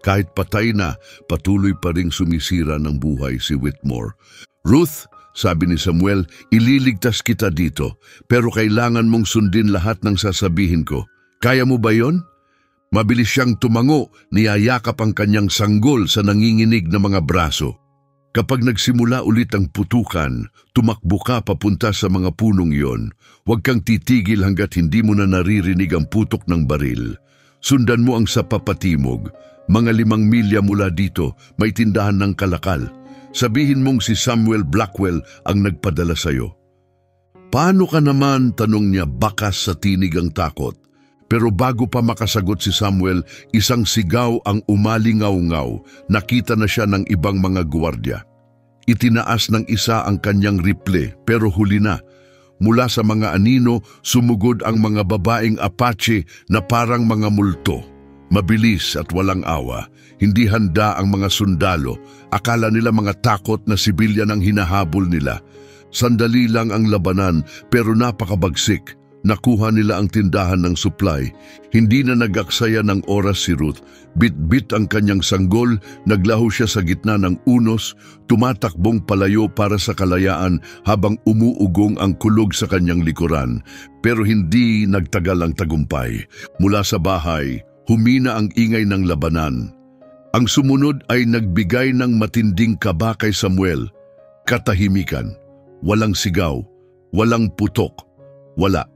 Kahit patay na, patuloy pa ring sumisira ng buhay si Whitmore. "Ruth," sabi ni Samuel, "ililigtas kita dito, pero kailangan mong sundin lahat ng sasabihin ko. Kaya mo ba yon?" Mabilis siyang tumango, niyayakap ang kanyang sanggol sa nanginginig na mga braso. Kapag nagsimula ulit ang putukan, tumakbo ka papunta sa mga punong iyon. Huwag kang titigil hanggat hindi mo na naririnig ang putok ng baril. Sundan mo ang sapapatimog. Mga 5 milya mula dito, may tindahan ng kalakal. Sabihin mong si Samuel Blackwell ang nagpadala sa'yo. "Paano ka naman?" tanong niya, bakas sa tinig ang takot. Pero bago pa makasagot si Samuel, isang sigaw ang umalingaw-ngaw. Nakita na siya ng ibang mga gwardiya. Itinaas ng isa ang kanyang rifle, pero huli na. Mula sa mga anino, sumugod ang mga babaeng Apache na parang mga multo. Mabilis at walang awa. Hindi handa ang mga sundalo. Akala nila mga takot na sibilyan ang hinahabol nila. Sandali lang ang labanan, pero napakabagsik. Nakuha nila ang tindahan ng supply. Hindi na nag-aksaya ng oras si Ruth. Bit-bit ang kanyang sanggol, naglaho siya sa gitna ng unos, tumatakbong palayo para sa kalayaan habang umuugong ang kulog sa kanyang likuran. Pero hindi nagtagal ang tagumpay. Mula sa bahay, humina ang ingay ng labanan. Ang sumunod ay nagbigay ng matinding kaba kay Samuel. Katahimikan. Walang sigaw. Walang putok. Wala.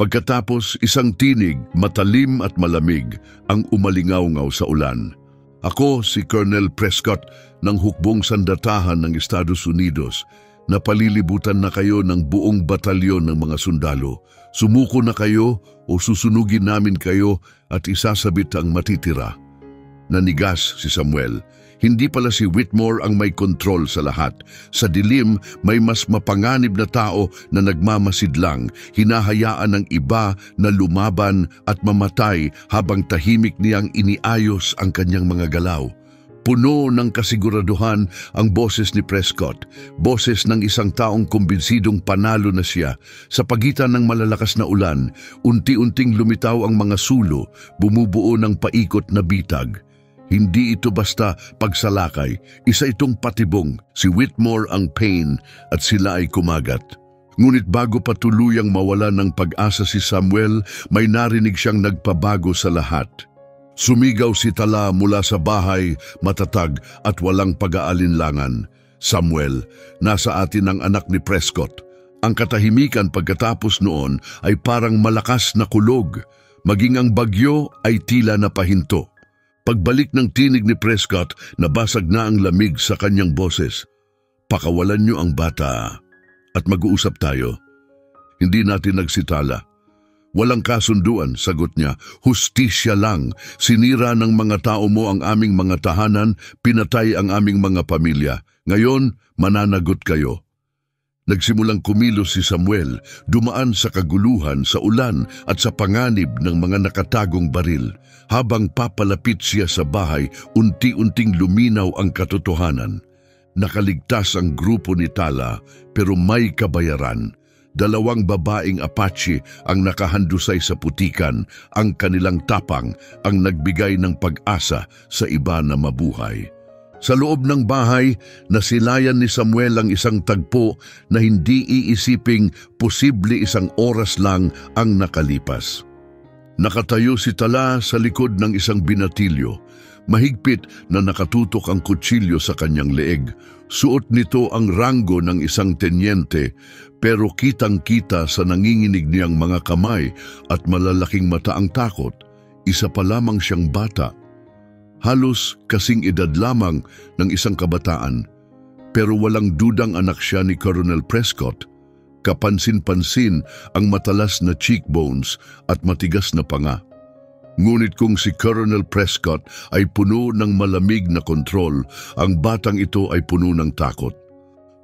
Pagkatapos, isang tinig, matalim at malamig, ang umalingaw-ngaw sa ulan. "Ako si Colonel Prescott ng Hukbong Sandatahan ng Estados Unidos. Napalilibutan na kayo ng buong batalyon ng mga sundalo. Sumuko na kayo o susunugin namin kayo at isasabit ang matitira." Nanigas si Samuel. Hindi pala si Whitmore ang may kontrol sa lahat. Sa dilim, may mas mapanganib na tao na nagmamasidlang, hinahayaan ng iba na lumaban at mamatay habang tahimik niyang iniayos ang kanyang mga galaw. Puno ng kasiguraduhan ang boses ni Prescott, boses ng isang taong kumbinsidong panalo na siya. Sa pagitan ng malalakas na ulan, unti-unting lumitaw ang mga sulo, bumubuo ng paikot na bitag. Hindi ito basta pagsalakay, isa itong patibong. Si Whitmore ang pain at sila ay kumagat. Ngunit bago pa tuluyang mawala ng pag-asa si Samuel, may narinig siyang nagpabago sa lahat. Sumigaw si Tala mula sa bahay, matatag at walang pag-aalinlangan. "Samuel, nasa atin ang anak ni Prescott." Ang katahimikan pagkatapos noon ay parang malakas na kulog. Maging ang bagyo ay tila napahinto. Pagbalik ng tinig ni Prescott, nabasag na ang lamig sa kanyang boses. "Pakawalan niyo ang bata at mag-uusap tayo." Hindi natin nagsitala. "Walang kasunduan," sagot niya. "Hustisya lang. Sinira ng mga tao mo ang aming mga tahanan, pinatay ang aming mga pamilya. Ngayon, mananagot kayo." Nagsimulang kumilos si Samuel, dumaan sa kaguluhan, sa ulan at sa panganib ng mga nakatagong baril. Habang papalapit siya sa bahay, unti-unting luminaw ang katotohanan. Nakaligtas ang grupo ni Tala, pero may kabayaran. 2 babaeng Apache ang nakahandusay sa putikan. Ang kanilang tapang ang nagbigay ng pag-asa sa iba na mabuhay. Sa loob ng bahay, nasilayan ni Samuel ang isang tagpo na hindi iisiping posible isang oras lang ang nakalipas. Nakatayo si Tala sa likod ng isang binatilyo. Mahigpit na nakatutok ang kutsilyo sa kanyang leeg. Suot nito ang ranggo ng isang tenyente, pero kitang-kita sa nanginginig niyang mga kamay at malalaking mata ang takot. Isa pa lamang siyang bata. Halos kasing edad lamang ng isang kabataan, pero walang dudang anak siya ni Colonel Prescott. Kapansin-pansin ang matalas na cheekbones at matigas na panga. Ngunit kung si Colonel Prescott ay puno ng malamig na kontrol, ang batang ito ay puno ng takot.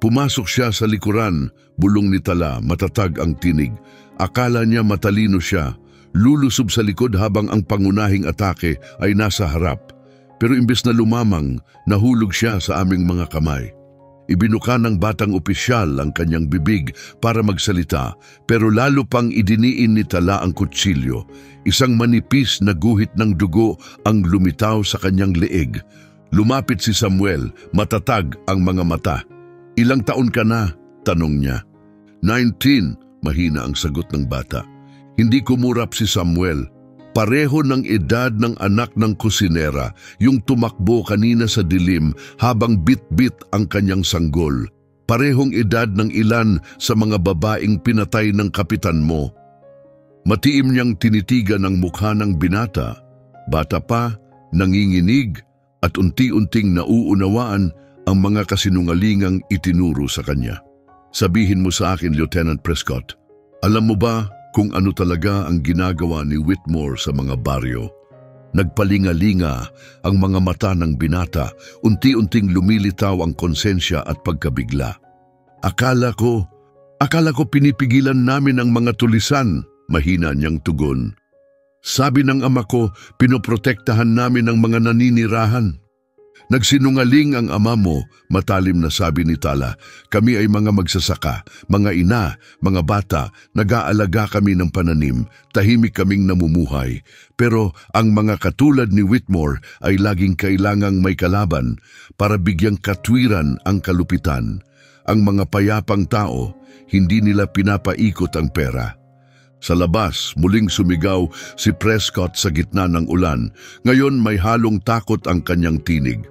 Pumasok siya sa likuran, bulong ni Tala, matatag ang tinig. Akala niya matalino siya, lulusob sa likod habang ang pangunahing atake ay nasa harap. Pero imbes na lumamang, nahulog siya sa aming mga kamay. Ibinuka ng batang opisyal ang kanyang bibig para magsalita, pero lalo pang idiniin ni Tala ang kutsilyo. Isang manipis na guhit ng dugo ang lumitaw sa kanyang leeg. Lumapit si Samuel, matatag ang mga mata. "Ilang taon ka na?" tanong niya. 19, mahina ang sagot ng bata. Hindi kumurap si Samuel. Pareho ng edad ng anak ng kusinera, yung tumakbo kanina sa dilim habang bit-bit ang kanyang sanggol. Parehong edad ng ilan sa mga babaeng pinatay ng kapitan mo. Matiim niyang tinitigan ang mukha ng binata. Bata pa, nanginginig at unti-unting nauunawaan ang mga kasinungalingang itinuro sa kanya. "Sabihin mo sa akin, Lieutenant Prescott, alam mo ba kung ano talaga ang ginagawa ni Whitmore sa mga baryo?" Nagpalingalinga ang mga mata ng binata, unti-unting lumilitaw ang konsensya at pagkabigla. Akala ko pinipigilan namin ang mga tulisan," mahina niyang tugon. "Sabi ng ama ko, pinoprotektahan namin ang mga naninirahan." "Nagsinungaling ang ama mo," matalim na sabi ni Tala. "Kami ay mga magsasaka, mga ina, mga bata, nag-aalaga kami ng pananim, tahimik kaming namumuhay. Pero ang mga katulad ni Whitmore ay laging kailangang may kalaban para bigyang katwiran ang kalupitan. Ang mga payapang tao, hindi nila pinapaikot ang pera." Sa labas, muling sumigaw si Prescott sa gitna ng ulan. Ngayon may halong takot ang kanyang tinig.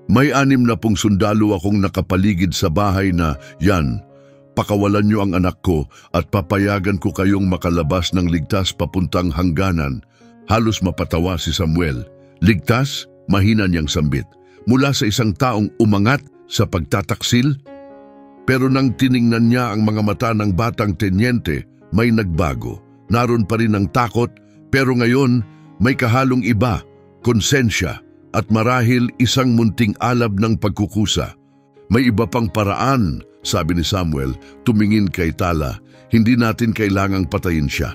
"May 60 sundalo akong nakapaligid sa bahay na, yan, pakawalan niyo ang anak ko at papayagan ko kayong makalabas ng ligtas papuntang hangganan." Halos mapatawa si Samuel. "Ligtas?" mahina niyang sambit. "Mula sa isang taong umangat sa pagtataksil?" Pero nang tiningnan niya ang mga mata ng batang tenyente, may nagbago. Naroon pa rin ang takot, pero ngayon may kahalong iba, konsensya, at marahil isang munting alab ng pagkukusa. "May iba pang paraan," sabi ni Samuel, tumingin kay Tala. "Hindi natin kailangang patayin siya."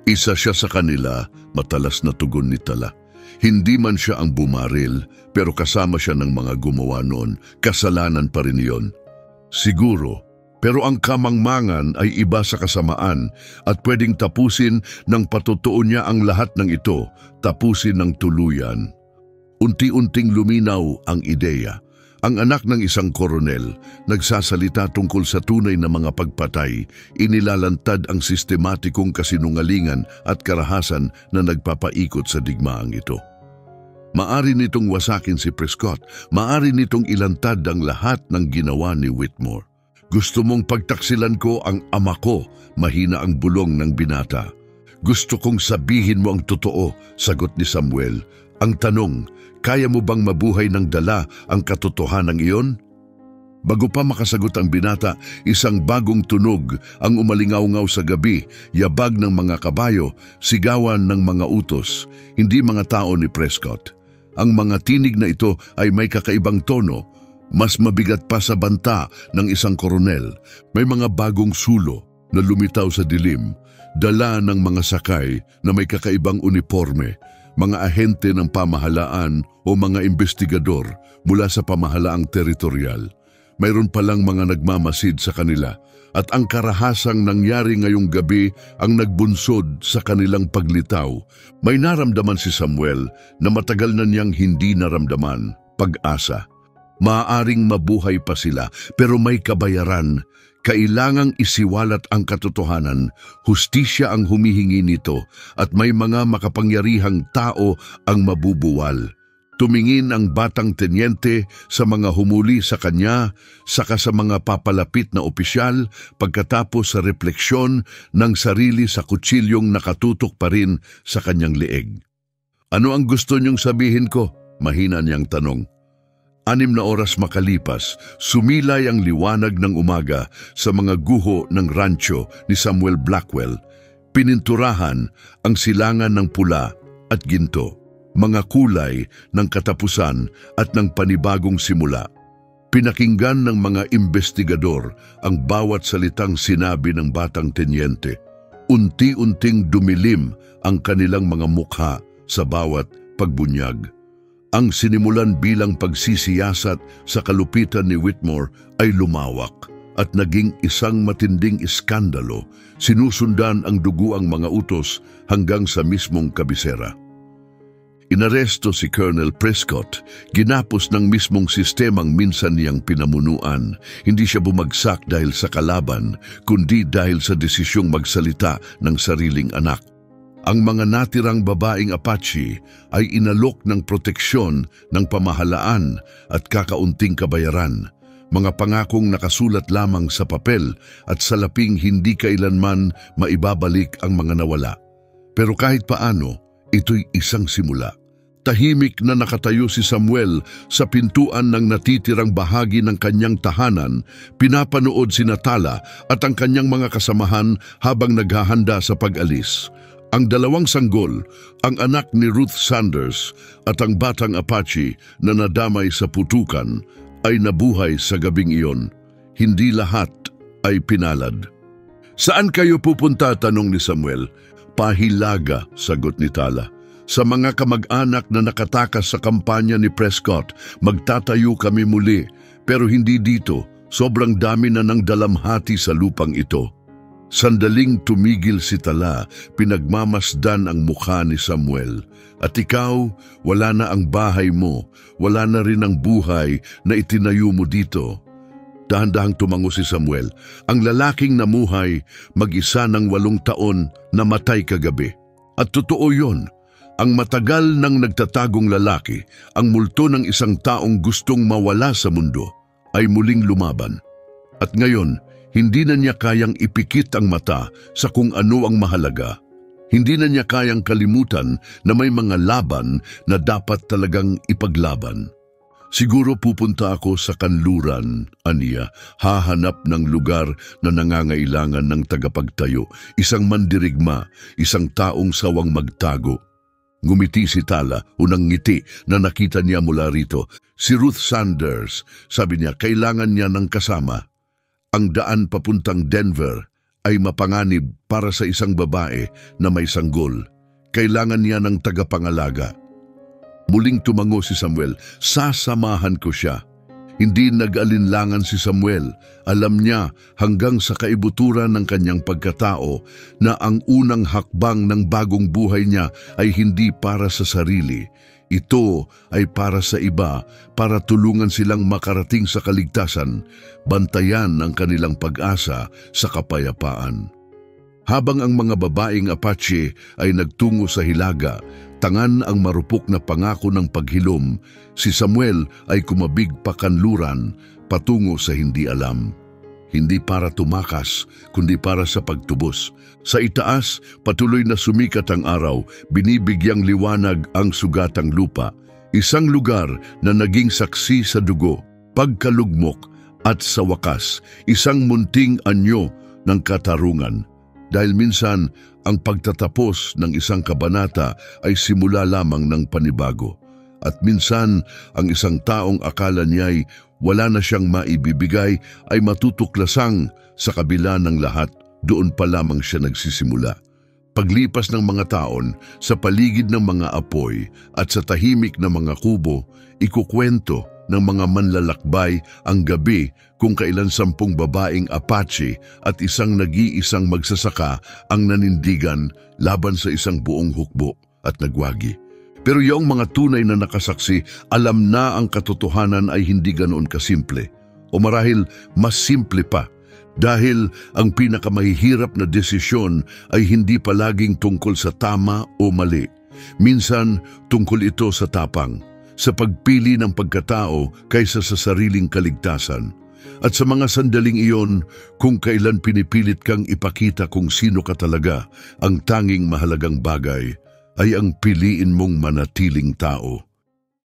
"Isa siya sa kanila," matalas na tugon ni Tala. "Hindi man siya ang bumaril, pero kasama siya ng mga gumawa noon. Kasalanan pa rin iyon." "Siguro, pero ang kamangmangan ay iba sa kasamaan at pwedeng tapusin ng patotoo niya ang lahat ng ito, tapusin ng tuluyan." Unti-unting luminaw ang ideya. Ang anak ng isang koronel, nagsasalita tungkol sa tunay na mga pagpatay, inilalantad ang sistematikong kasinungalingan at karahasan na nagpapaikot sa digmaang ito. Maari nitong wasakin si Prescott, maari nitong ilantad ang lahat ng ginawa ni Whitmore. "Gusto mong pagtaksilan ko ang ama ko," mahina ang bulong ng binata. "Gusto kong sabihin mo ang totoo," sagot ni Samuel. Ang tanong, kaya mo bang mabuhay ng dala ang katotohanan iyon? Bago pa makasagot ang binata, isang bagong tunog ang umalingaw-ngaw sa gabi, yabag ng mga kabayo, sigawan ng mga utos, hindi mga tao ni Prescott. Ang mga tinig na ito ay may kakaibang tono, mas mabigat pa sa banta ng isang koronel. May mga bagong sulo na lumitaw sa dilim, dala ng mga sakay na may kakaibang uniforme, mga ahente ng pamahalaan o mga investigador mula sa pamahalaang teritorial. Mayroon palang mga nagmamasid sa kanila at ang karahasang nangyari ngayong gabi ang nagbunsod sa kanilang paglitaw. May naramdaman si Samuel na matagal na niyang hindi naramdaman, pag-asa. Maaaring mabuhay pa sila pero may kabayaran. Kailangang isiwalat ang katotohanan, hustisya ang humihingi nito at may mga makapangyarihang tao ang mabubuwal. Tumingin ang batang tenyente sa mga humuli sa kanya, saka sa mga papalapit na opisyal pagkatapos sa refleksyon ng sarili sa kutsilyong nakatutok pa rin sa kanyang leeg. Ano ang gusto niyong sabihin ko? Mahina niyang tanong. 6 na oras makalipas, sumilay ang liwanag ng umaga sa mga guho ng rancho ni Samuel Blackwell. Pininturahan ang silangan ng pula at ginto, mga kulay ng katapusan at ng panibagong simula. Pinakinggan ng mga investigador ang bawat salitang sinabi ng batang tenyente. Unti-unting dumilim ang kanilang mga mukha sa bawat pagbunyag. Ang sinimulan bilang pagsisiyasat sa kalupitan ni Whitmore ay lumawak at naging isang matinding iskandalo. Sinusundan ang duguang mga utos hanggang sa mismong kabisera. Inaresto si Colonel Prescott, ginapos ng mismong sistemang minsan niyang pinamunuan. Hindi siya bumagsak dahil sa kalaban, kundi dahil sa desisyong magsalita ng sariling anak. Ang mga natirang babaeng Apache ay inalok ng proteksyon ng pamahalaan at kakaunting kabayaran, mga pangakong nakasulat lamang sa papel at salaping hindi kailanman maibabalik ang mga nawala. Pero kahit paano, ito'y isang simula. Tahimik na nakatayo si Samuel sa pintuan ng natitirang bahagi ng kanyang tahanan, pinapanood si Natala at ang kanyang mga kasamahan habang naghahanda sa pag-alis. Ang dalawang sanggol, ang anak ni Ruth Sanders at ang batang Apache na nadamay sa putukan ay nabuhay sa gabing iyon. Hindi lahat ay pinalad. Saan kayo pupunta? Tanong ni Samuel. Pahilaga, sagot ni Tala. Sa mga kamag-anak na nakatakas sa kampanya ni Prescott, magtatayo kami muli. Pero hindi dito, sobrang dami na ng dalamhati sa lupang ito. Sandaling tumigil si Tala, pinagmamasdan ang mukha ni Samuel. At ikaw, wala na ang bahay mo, wala na rin ang buhay na itinayo mo dito. Dahan-dahang tumango si Samuel. Ang lalaking namuhay, mag-isa ng 8 taon, namatay kagabi. At totoo yon. Ang matagal nang nagtatagong lalaki, ang multo ng isang taong gustong mawala sa mundo, ay muling lumaban. At ngayon, hindi na niya kayang ipikit ang mata sa kung ano ang mahalaga. Hindi na niya kayang kalimutan na may mga laban na dapat talagang ipaglaban. Siguro pupunta ako sa kanluran, aniya, hahanap ng lugar na nangangailangan ng tagapagtayo, isang mandirigma, isang taong sawang magtago. Ngumiti si Tala, unang ngiti na nakita niya mula rito. Si Ruth Sanders, sabi niya, kailangan niya ng kasama. Ang daan papuntang Denver ay mapanganib para sa isang babae na may sanggol. Kailangan niya ng tagapangalaga. Muling tumango si Samuel, sasamahan ko siya. Hindi nag-alinlangan si Samuel. Alam niya hanggang sa kaibuturan ng kanyang pagkatao na ang unang hakbang ng bagong buhay niya ay hindi para sa sarili. Ito ay para sa iba, para tulungan silang makarating sa kaligtasan, bantayan ang kanilang pag-asa sa kapayapaan. Habang ang mga babaeng Apache ay nagtungo sa hilaga, tangan ang marupok na pangako ng paghilom, si Samuel ay kumabig pa kanluran patungo sa hindi alam. Hindi para tumakas, kundi para sa pagtubos. Sa itaas, patuloy na sumikat ang araw, binibigyang liwanag ang sugatang lupa. Isang lugar na naging saksi sa dugo, pagkalugmok at sa wakas, isang munting anyo ng katarungan. Dahil minsan, ang pagtatapos ng isang kabanata ay simula lamang ng panibago. At minsan, ang isang taong akala niya'y wala na siyang maibibigay ay matutuklasang sa kabila ng lahat, doon pa lamang siya nagsisimula. Paglipas ng mga taon, sa paligid ng mga apoy at sa tahimik na mga kubo, ikukwento ng mga manlalakbay ang gabi kung kailan 10 babaeng Apache at isang nag-iisang magsasaka ang nanindigan laban sa isang buong hukbo at nagwagi. Pero yung mga tunay na nakasaksi, alam na ang katotohanan ay hindi ganoon kasimple. O marahil mas simple pa. Dahil ang pinakamahihirap na desisyon ay hindi palaging tungkol sa tama o mali. Minsan tungkol ito sa tapang, sa pagpili ng pagkatao kaysa sa sariling kaligtasan. At sa mga sandaling iyon, kung kailan pinipilit kang ipakita kung sino ka talaga, ang tanging mahalagang bagay ay ang piliin mong manatiling tao.